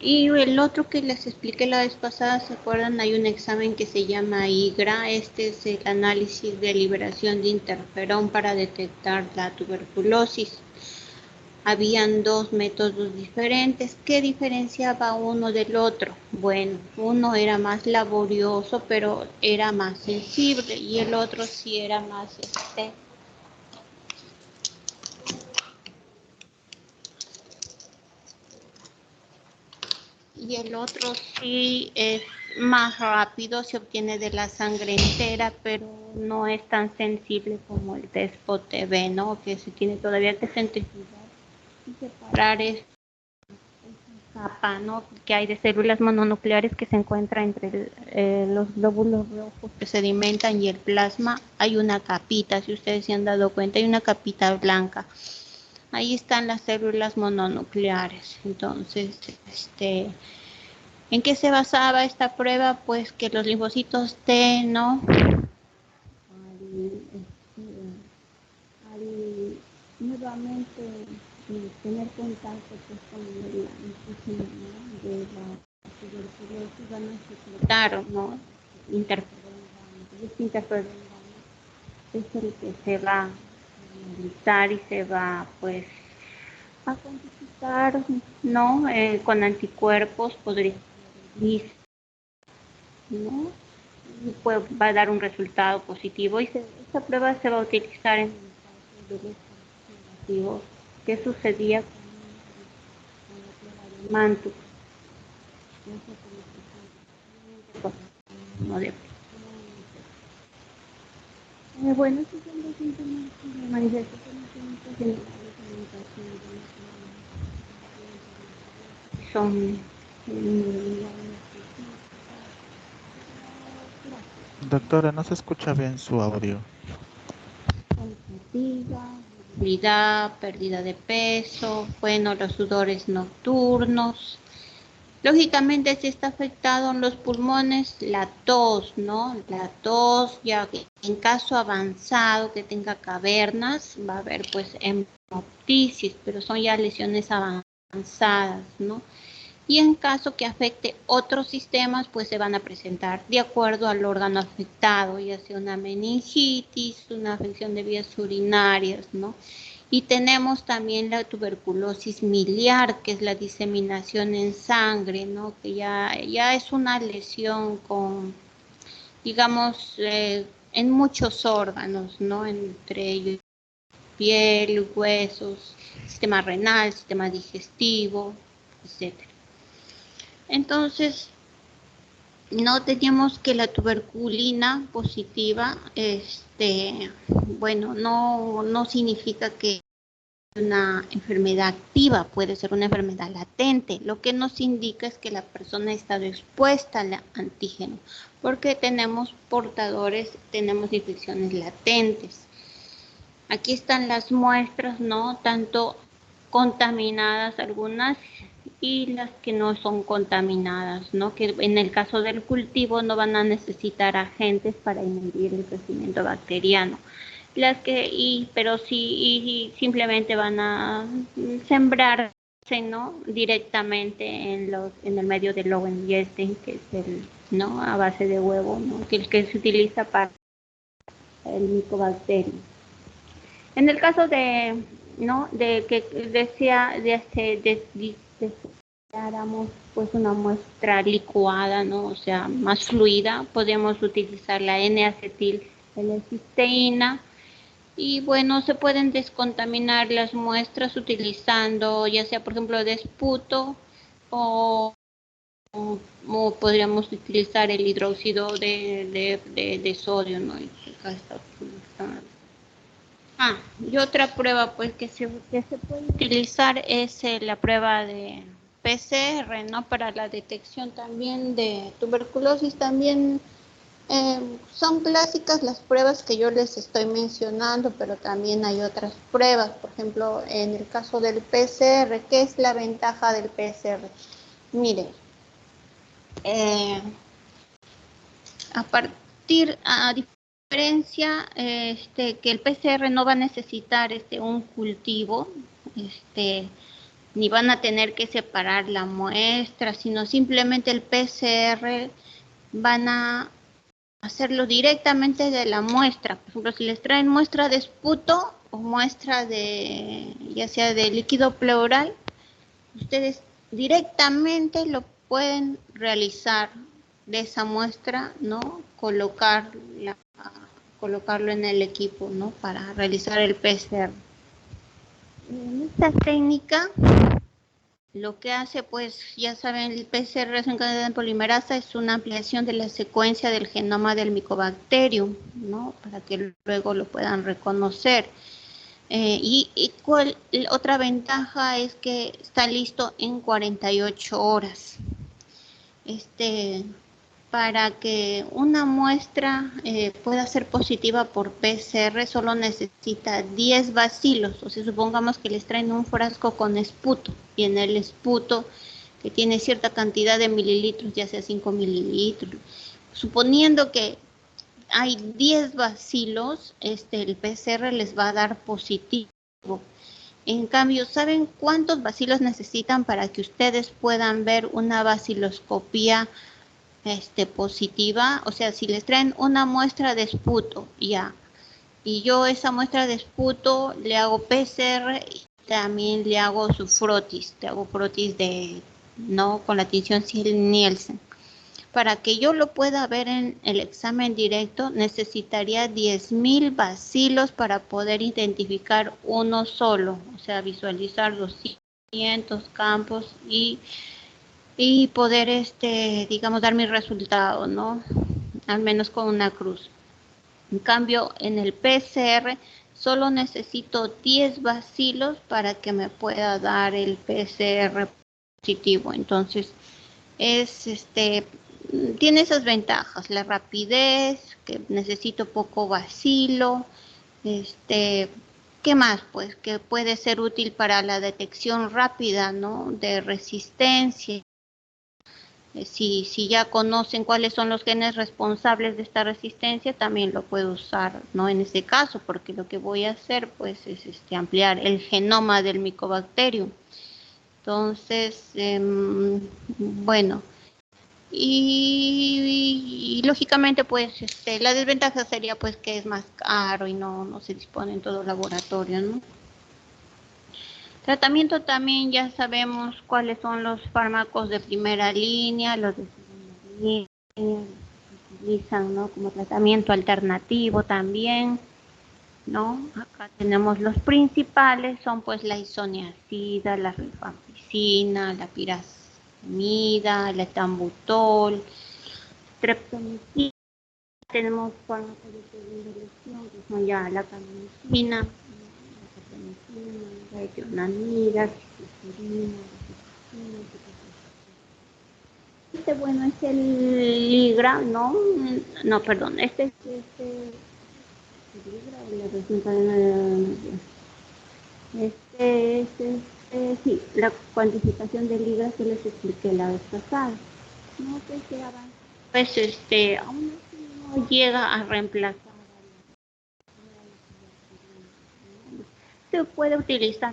Y el otro que les expliqué la vez pasada, ¿se acuerdan? Hay un examen que se llama IGRA, este es el análisis de liberación de interferón para detectar la tuberculosis. Habían dos métodos diferentes. ¿Qué diferenciaba uno del otro? Bueno, uno era más laborioso, pero era más sensible, y el otro sí era más y el otro sí es más rápido, se obtiene de la sangre entera, pero no es tan sensible como el de SPOT-TB, ¿no? Que se tiene todavía que centrifugar y separar esa capa, ¿no? Que hay de células mononucleares que se encuentra entre los glóbulos rojos que sedimentan y el plasma. Hay una capita, si ustedes se han dado cuenta, hay una capita blanca. Ahí están las células mononucleares. Entonces, ¿en qué se basaba esta prueba? Pues que los linfocitos T, ¿no? Al nuevamente tener contacto pues, con el antígeno, ¿no? De la tuberculosis, van a secretar, ¿no? Interferón gamma. Y este interferón gamma es el que se va a analizar y se va, pues, a cuantificar, ¿no? Con anticuerpos podría ser, ¿no? Y pues va a dar un resultado positivo, y esta prueba se va a utilizar en el caso de los negativos. ¿Qué sucedía con la prueba de Mantoux? No de bueno, estos son los síntomas de manifestaciones clínicas generales son Doctora, no se escucha bien su audio. fatiga, debilidad, pérdida de peso, bueno, los sudores nocturnos. Lógicamente, si está afectado en los pulmones, la tos, ¿no? La tos, ya que en caso avanzado que tenga cavernas, va a haber pues hemoptisis, pero son ya lesiones avanzadas, ¿no? Y en caso que afecte otros sistemas, pues se van a presentar de acuerdo al órgano afectado, ya sea una meningitis, una afección de vías urinarias, ¿no? Y tenemos también la tuberculosis miliar, que es la diseminación en sangre, ¿no? Que ya es una lesión con, digamos, en muchos órganos, ¿no? Entre ellos piel, huesos, sistema renal, sistema digestivo, etcétera. Entonces, no teníamos que la tuberculina positiva, bueno, no significa que una enfermedad activa, puede ser una enfermedad latente. Lo que nos indica es que la persona ha estado expuesta al antígeno, porque tenemos portadores, tenemos infecciones latentes. Aquí están las muestras, ¿no? Tanto contaminadas algunas y las que no son contaminadas, ¿no? Que en el caso del cultivo no van a necesitar agentes para inhibir el crecimiento bacteriano. Pero sí, y simplemente van a sembrarse, ¿no? Directamente en el medio del Lowen Yesten, que es ¿no? A base de huevo, ¿no? Que se utiliza para el micobacterio. En el caso de, ¿no? De que decía, deseáramos pues una muestra licuada, ¿no? O sea, más fluida, podemos utilizar la N-acetil L-cisteína. Y bueno, se pueden descontaminar las muestras utilizando ya sea por ejemplo de esputo o, o podríamos utilizar el hidróxido de sodio, ¿no? Acá está. Y otra prueba pues que se puede utilizar es la prueba de PCR, ¿no? Para la detección también de tuberculosis. También son clásicas las pruebas que yo les estoy mencionando, pero también hay otras pruebas. Por ejemplo, en el caso del PCR, ¿qué es la ventaja del PCR? Miren, a diferencia que el PCR no va a necesitar un cultivo, ni van a tener que separar la muestra, sino simplemente el PCR van a hacerlo directamente de la muestra. Por ejemplo, si les traen muestra de esputo o muestra de, ya sea de líquido pleural, ustedes directamente lo pueden realizar de esa muestra, ¿no? Colocarlo en el equipo, ¿no? Para realizar el PCR. En esta técnica, lo que hace, pues, ya saben, el PCR reacción cadena en polimerasa es una ampliación de la secuencia del genoma del Mycobacterium, ¿no? Para que luego lo puedan reconocer. Otra ventaja es que está listo en 48 horas. Para que una muestra pueda ser positiva por PCR solo necesita 10 bacilos, o sea, supongamos que les traen un frasco con esputo y en el esputo que tiene cierta cantidad de mililitros, ya sea 5 mililitros, suponiendo que hay 10 bacilos, el PCR les va a dar positivo. En cambio, ¿saben cuántos bacilos necesitan para que ustedes puedan ver una baciloscopía positiva? O sea, si les traen una muestra de esputo, ya, y yo esa muestra de esputo le hago PCR y también le hago su frotis, te hago frotis no, con la tinción Nielsen. Para que yo lo pueda ver en el examen directo, necesitaría 10,000 bacilos para poder identificar uno solo, o sea, visualizar 200 campos y poder, digamos, dar mi resultado, ¿no? Al menos con una cruz. En cambio, en el PCR solo necesito 10 bacilos para que me pueda dar el PCR positivo. Entonces, tiene esas ventajas, la rapidez, que necesito poco bacilo, ¿qué más? Pues que puede ser útil para la detección rápida, ¿no? De resistencia. Si ya conocen cuáles son los genes responsables de esta resistencia, también lo puedo usar, ¿no? En ese caso, porque lo que voy a hacer, pues, es ampliar el genoma del Mycobacterium. Entonces, bueno, y lógicamente, pues, la desventaja sería, pues, que es más caro y no se dispone en todo laboratorio, ¿no? Tratamiento también ya sabemos cuáles son los fármacos de primera línea, los de segunda línea, se utilizan, ¿no? Como tratamiento alternativo también, ¿no? Acá tenemos los principales, son pues la isoniazida, la rifampicina, la pyrazimida, la etambutol, streptomicina. Tenemos fármacos de segunda lesión, que son ya la caminicina, la etionanida, bueno, es el Ligra, ¿no? No, perdón, este es sí, la cuantificación de Ligra que les expliqué la vez pasada. No sé si avanza. Pues aún así no llega a reemplazar. Se puede utilizar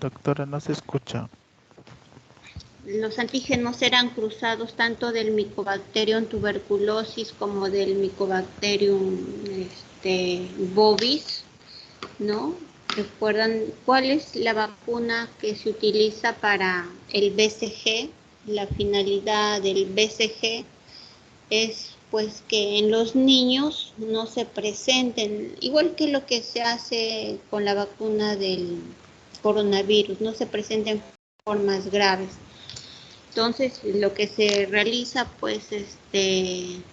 Doctora, no se escucha. los antígenos eran cruzados tanto del Mycobacterium tuberculosis como del Mycobacterium bovis, ¿no? ¿Recuerdan cuál es la vacuna que se utiliza para el BCG? La finalidad del BCG es pues que en los niños no se presenten, igual que lo que se hace con la vacuna del coronavirus, no se presenten formas graves. Entonces, lo que se realiza, pues, en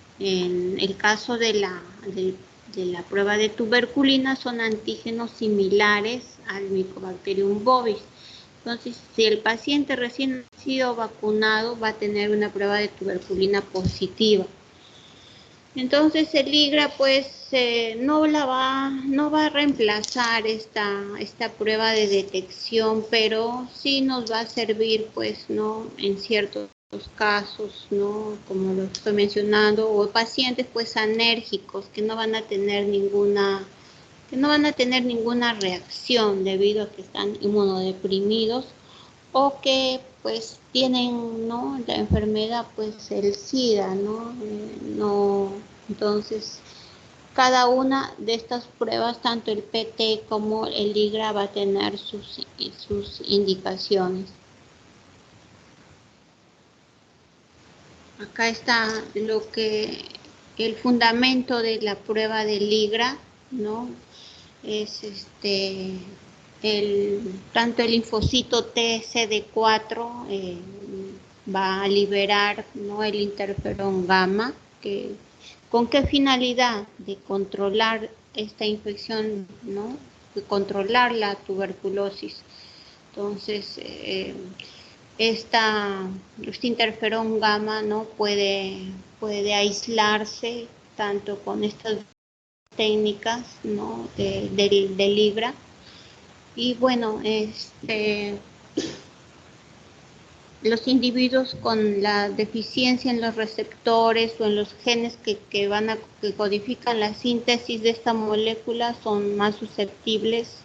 el caso de la prueba de tuberculina, son antígenos similares al Mycobacterium bovis. Entonces, si el paciente recién ha sido vacunado, va a tener una prueba de tuberculina positiva. Entonces el IGRA pues no va a reemplazar esta prueba de detección, pero sí nos va a servir pues, ¿no? En ciertos casos, ¿no? Como lo estoy mencionando, o pacientes pues anérgicos que no van a tener ninguna reacción debido a que están inmunodeprimidos o que pues tienen, ¿no? La enfermedad, pues el SIDA, ¿no? Entonces, cada una de estas pruebas, tanto el PT como el IGRA, va a tener sus indicaciones. Acá está el fundamento de la prueba del IGRA, ¿no? Es tanto el linfocito TCD4 va a liberar, ¿no? El interferón gamma, ¿con qué finalidad? De controlar esta infección, ¿no? De controlar la tuberculosis. Entonces, este interferón gamma, ¿no? puede aislarse tanto con estas técnicas, ¿no? del IGRA. Y bueno, los individuos con la deficiencia en los receptores o en los genes que codifican la síntesis de esta molécula son más susceptibles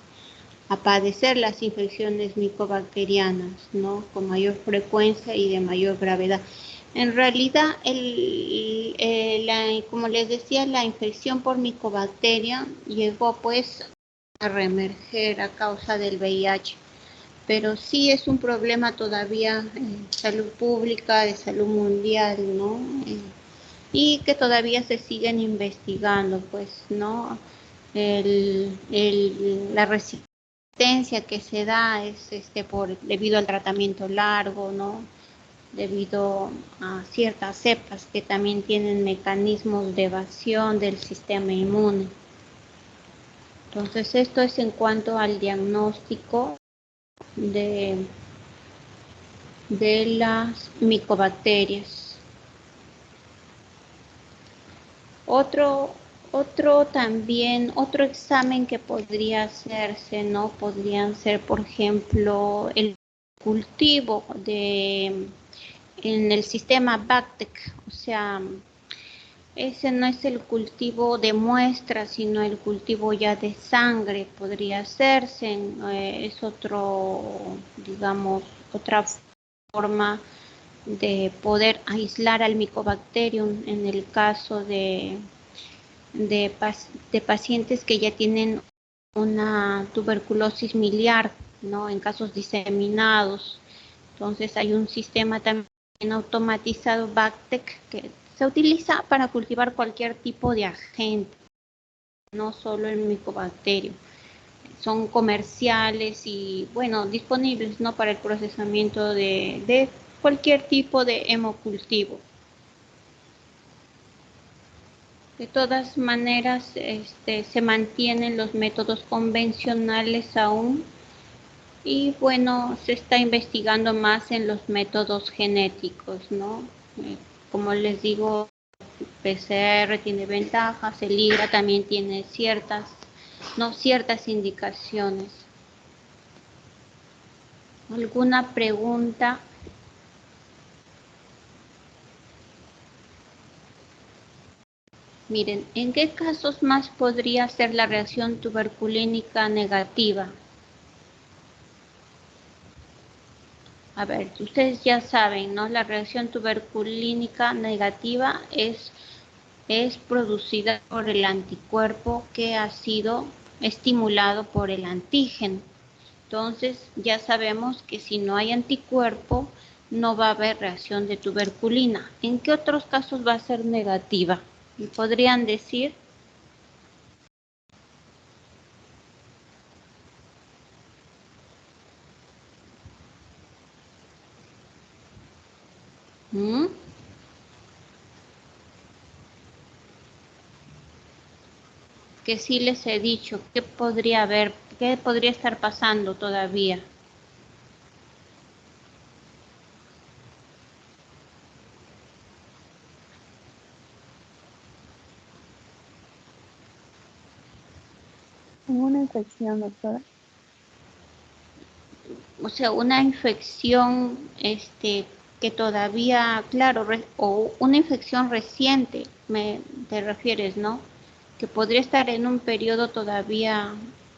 a padecer las infecciones micobacterianas, ¿no? Con mayor frecuencia y de mayor gravedad. En realidad, como les decía, la infección por micobacteria llegó pues a reemerger a causa del VIH, pero sí es un problema todavía de salud pública, de salud mundial, ¿no? Y que todavía se siguen investigando, pues, ¿no? La resistencia que se da es debido al tratamiento largo, ¿no? Debido a ciertas cepas que también tienen mecanismos de evasión del sistema inmune. Entonces, esto es en cuanto al diagnóstico de las micobacterias. Otro examen que podría hacerse, ¿no? Podrían ser, por ejemplo, el cultivo en el sistema BACTEC, o sea, ese no es el cultivo de muestra, sino el cultivo ya de sangre, podría hacerse, es digamos, otra forma de poder aislar al Mycobacterium en el caso de pacientes que ya tienen una tuberculosis miliar, ¿no? En casos diseminados. Entonces hay un sistema también automatizado, BACTEC, que se utiliza para cultivar cualquier tipo de agente, no solo el Mycobacterium. Son comerciales y, bueno, disponibles, ¿no? Para el procesamiento de cualquier tipo de hemocultivo. De todas maneras, se mantienen los métodos convencionales aún y, bueno, se está investigando más en los métodos genéticos, ¿no? Como les digo, PCR tiene ventajas, el IGRA también tiene ciertas indicaciones. ¿Alguna pregunta? Miren, ¿en qué casos más podría ser la reacción tuberculínica negativa? A ver, ustedes ya saben, ¿no? La reacción tuberculínica negativa es producida por el anticuerpo que ha sido estimulado por el antígeno. Entonces, ya sabemos que si no hay anticuerpo, no va a haber reacción de tuberculina. ¿En qué otros casos va a ser negativa? ¿Me podrían decir? ¿Mm? Que sí les he dicho, ¿qué podría haber, qué podría estar pasando todavía? Una infección, doctora. O sea, una infección, que todavía, claro, o una infección reciente, te refieres, ¿no? Que podría estar en un periodo todavía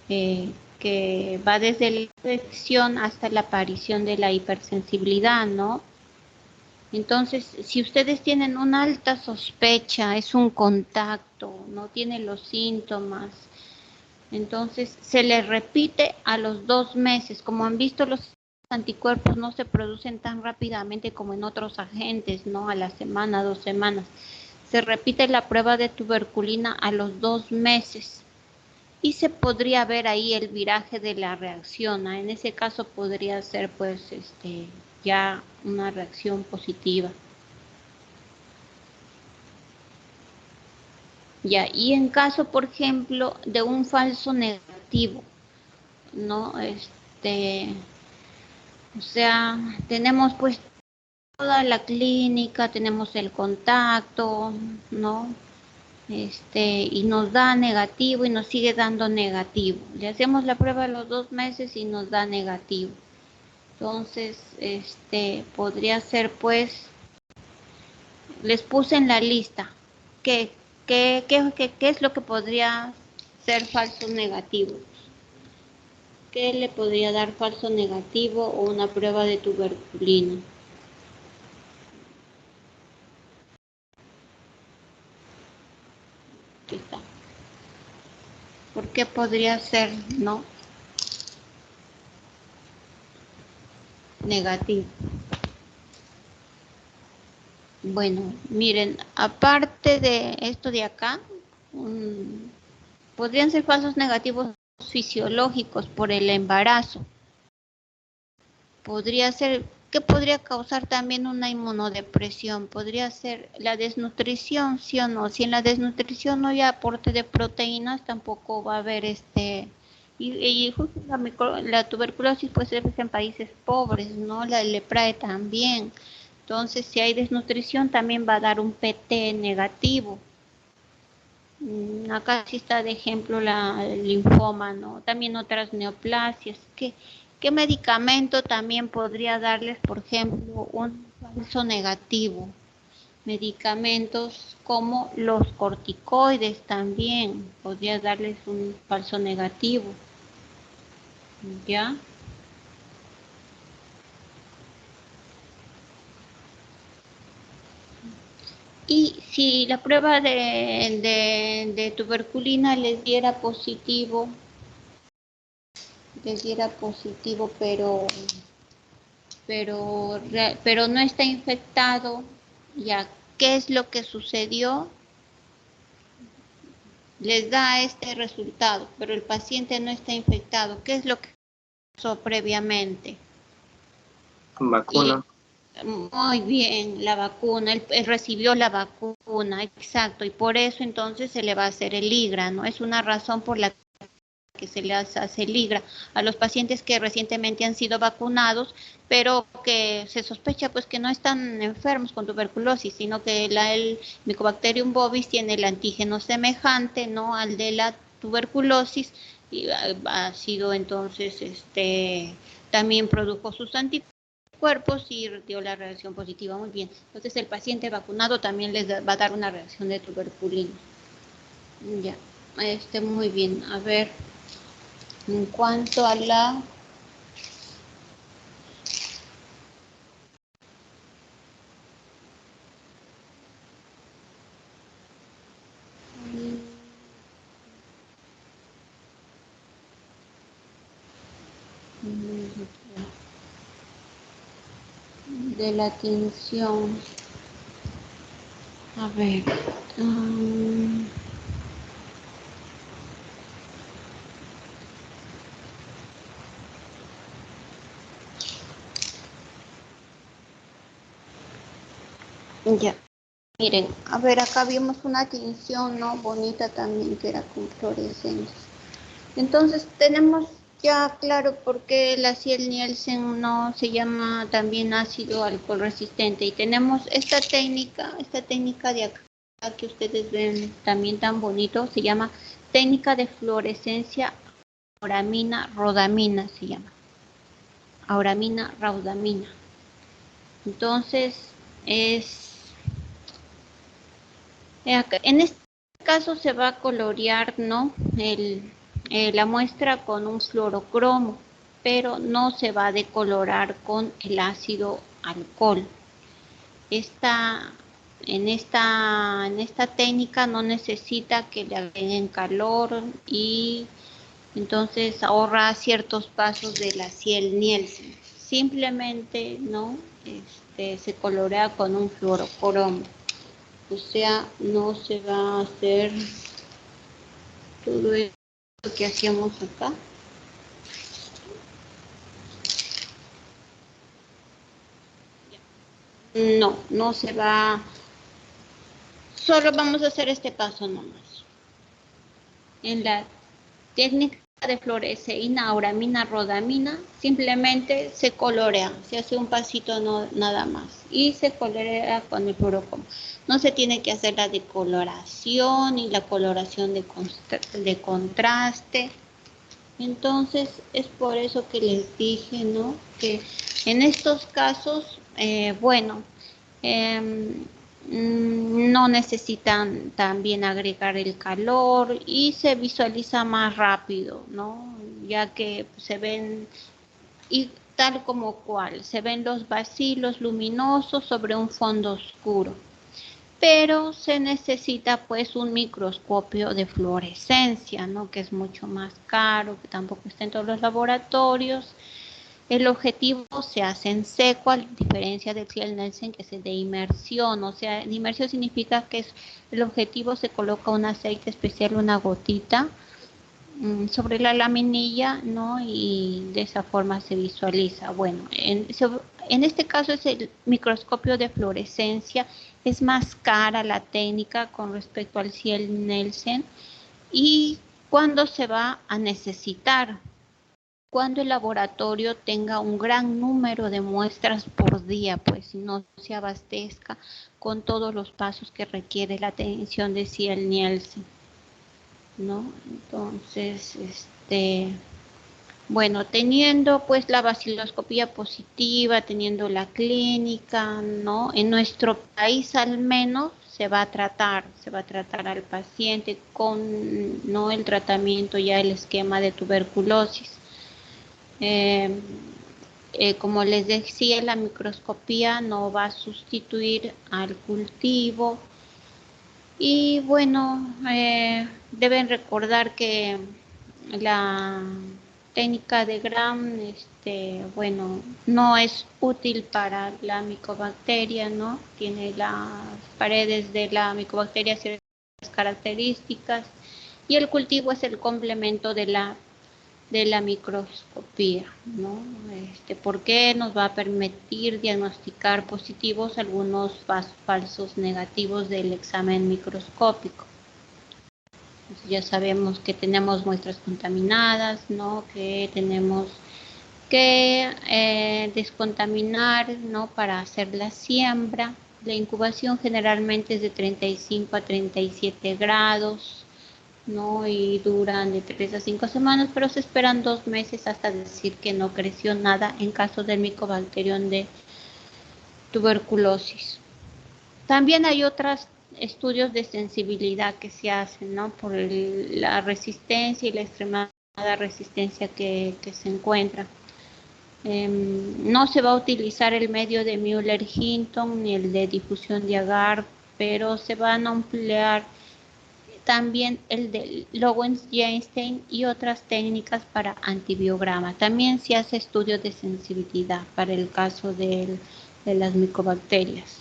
que va desde la infección hasta la aparición de la hipersensibilidad, ¿no? Entonces, si ustedes tienen una alta sospecha, es un contacto, no tiene los síntomas, entonces se les repite a los 2 meses. Como han visto, los anticuerpos no se producen tan rápidamente como en otros agentes, ¿no? A la semana, 2 semanas. Se repite la prueba de tuberculina a los 2 meses y se podría ver ahí el viraje de la reacción, ¿no? En ese caso podría ser pues ya una reacción positiva. Ya, y en caso, por ejemplo, de un falso negativo, ¿no? O sea, tenemos pues toda la clínica, tenemos el contacto, ¿no? Y nos da negativo y nos sigue dando negativo. Le hacemos la prueba a los 2 meses y nos da negativo. Entonces, podría ser pues, les puse en la lista qué, qué es lo que podría ser falso negativo. ¿Qué le podría dar falso negativo o una prueba de tuberculina? Aquí está. ¿Por qué podría ser, no? Negativo. Bueno, miren, aparte de esto de acá, podrían ser falsos negativos fisiológicos por el embarazo. Podría ser, ¿qué podría causar también una inmunodepresión? Podría ser la desnutrición, ¿sí o no? Si en la desnutrición no hay aporte de proteínas, tampoco va a haber y justo la tuberculosis puede ser en países pobres, ¿no? La lepra también. Entonces, si hay desnutrición, también va a dar un PT negativo. Acá sí está de ejemplo el linfoma, ¿no? También otras neoplasias. ¿Qué medicamento también podría darles, por ejemplo, un falso negativo? Medicamentos como los corticoides también podría darles un falso negativo, ¿ya? Y si la prueba de tuberculina les diera positivo, pero no está infectado, ya, ¿qué es lo que sucedió? Les da este resultado, pero el paciente no está infectado. ¿Qué es lo que pasó previamente? Vacuna. Muy bien, la vacuna, él recibió la vacuna, exacto, y por eso entonces se le va a hacer el IGRA, ¿no? Es una razón por la que se les hace el IGRA a los pacientes que recientemente han sido vacunados, pero que se sospecha pues que no están enfermos con tuberculosis, sino que el Mycobacterium bovis tiene el antígeno semejante, ¿no? Al de la tuberculosis y ha sido entonces, también produjo sus anticuerpos y dio la reacción positiva. Muy bien. Entonces el paciente vacunado también les va a dar una reacción de tuberculina. Ya. Muy bien. A ver. En cuanto a la de la tinción, a ver, Ya, miren, a ver, acá vimos una tinción, ¿no? Bonita también, que era con fluorescencia. Entonces, tenemos ya claro por qué la Ciel Nielsen no se llama también ácido alcohol resistente. Y tenemos esta técnica de acá que ustedes ven también tan bonito, se llama técnica de fluorescencia auramina rodamina, se llama. Auramina rodamina. Entonces, en este caso se va a colorear, ¿no? La muestra con un fluorocromo, pero no se va a decolorar con el ácido alcohol. En esta técnica no necesita que le agreguen calor y entonces ahorra ciertos pasos de la Ciel Nielsen. Simplemente, ¿no? Se colorea con un fluorocromo. O sea, no se va a hacer todo esto que hacíamos acá. No, no se va. Solo vamos a hacer este paso nomás. En la técnica de fluoresceína, auramina, rodamina, simplemente se colorea, se hace un pasito nada más y se colorea con el fluorocromo. No se tiene que hacer la decoloración y la coloración de contraste. Entonces es por eso que les dije, ¿no? Que en estos casos, bueno, no necesitan también agregar el calor y se visualiza más rápido, ¿no? Ya que se ven, y tal como cual, se ven los bacilos luminosos sobre un fondo oscuro. Pero se necesita pues un microscopio de fluorescencia, ¿no? Que es mucho más caro, que tampoco está en todos los laboratorios. El objetivo se hace en seco, a diferencia del Ciel Nielsen, que es de inmersión. O sea, de inmersión significa que el objetivo se coloca un aceite especial, una gotita, sobre la laminilla, ¿no? Y de esa forma se visualiza. Bueno, en este caso es el microscopio de fluorescencia, es más cara la técnica con respecto al Ciel Nielsen. ¿Y cuándo se va a necesitar? Cuando el laboratorio tenga un gran número de muestras por día, pues si no se abastezca con todos los pasos que requiere la atención de Ciel Nielsen, ¿no? Entonces, bueno, teniendo pues la baciloscopía positiva, teniendo la clínica, ¿no? En nuestro país al menos se va a tratar al paciente con, ¿no? El tratamiento, ya el esquema de tuberculosis. Como les decía, la microscopía no va a sustituir al cultivo. Y bueno, deben recordar que la técnica de Gram, bueno, no es útil para la micobacteria, ¿no? Tiene las paredes de la micobacteria ciertas características y el cultivo es el complemento de la microscopía, ¿no? Porque nos va a permitir diagnosticar positivos algunos falsos negativos del examen microscópico. Entonces ya sabemos que tenemos muestras contaminadas, ¿no? Que tenemos que descontaminar, ¿no? Para hacer la siembra. La incubación generalmente es de 35 a 37 grados, ¿no? Y duran de 3 a 5 semanas, pero se esperan 2 meses hasta decir que no creció nada en caso del micobacterión de tuberculosis. También hay otros estudios de sensibilidad que se hacen, ¿no? Por la resistencia y la extremada resistencia que se encuentra. No se va a utilizar el medio de Müller-Hinton ni el de difusión de agar, pero se van a emplear también el de Lowenz-Jainstein y otras técnicas para antibiograma. También se hace estudios de sensibilidad para el caso de las micobacterias.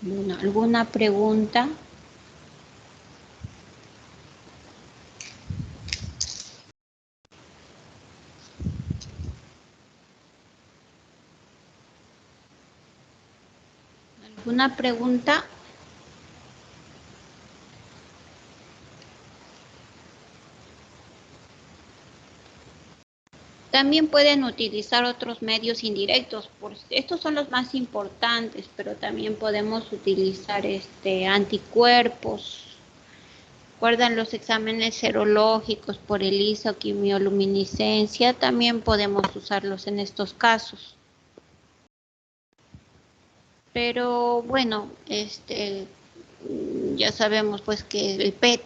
Bueno, ¿alguna pregunta? ¿Alguna pregunta? También pueden utilizar otros medios indirectos. Estos son los más importantes, pero también podemos utilizar anticuerpos. Recuerdan los exámenes serológicos por ELISA o quimioluminiscencia, también podemos usarlos en estos casos. Pero bueno, ya sabemos pues que el PET,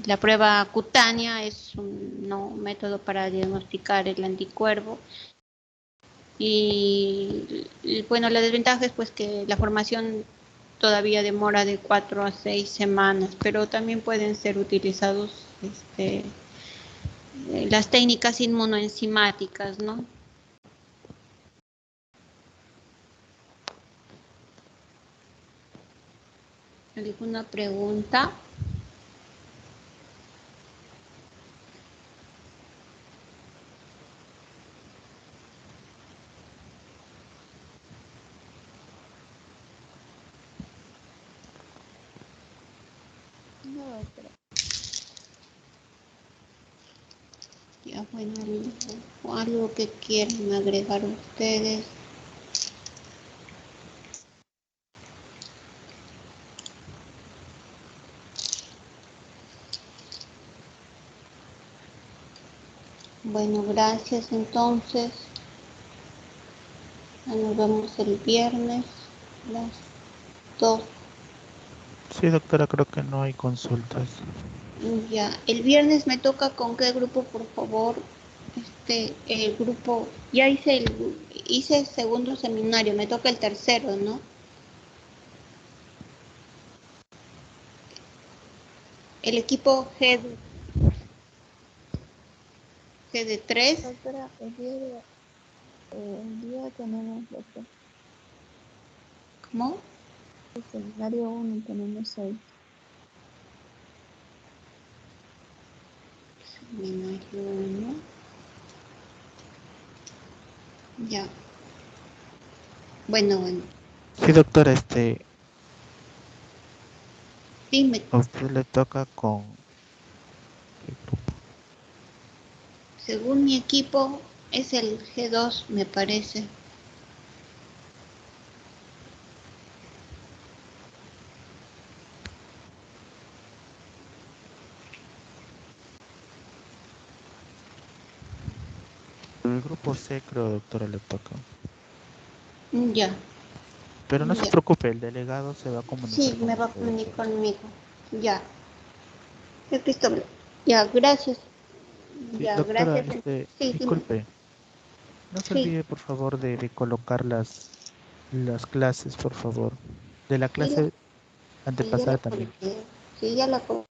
la prueba cutánea es un método para diagnosticar el anticuerpo. Y bueno, la desventaja es pues que la formación todavía demora de 4 a 6 semanas, pero también pueden ser utilizados las técnicas inmunoenzimáticas, ¿no? ¿Alguna pregunta? No, doctora. Ya, bueno, algo que quieran agregar ustedes. Bueno, gracias entonces. Nos vemos el viernes a las 2. Sí, doctora, creo que no hay consultas. Ya, el viernes me toca con qué grupo, por favor. El grupo, ya hice el segundo seminario, me toca el tercero, ¿no? El equipo G de 3. Doctora, el día tenemos otro. ¿Cómo? El seminario 1 tenemos hoy. Seminario 1. Ya. Bueno. Sí, doctora, Dime, a usted le toca con ¿qué grupo? según mi equipo es el G2, me parece. El grupo C, creo, doctora, le toca. Ya, Pero no se ya. preocupe, el delegado se va a comunicar Sí, con me va a usted, comunicar doctora. conmigo. Ya. Cristóbal. Ya, gracias. Sí, Ya, doctora, gracias. Sí, dime. disculpe, no se Sí, olvide, por favor, de colocar las clases, por favor. De la sí, clase sí, ya la antepasada también. coloqué. Sí, ya la coloqué.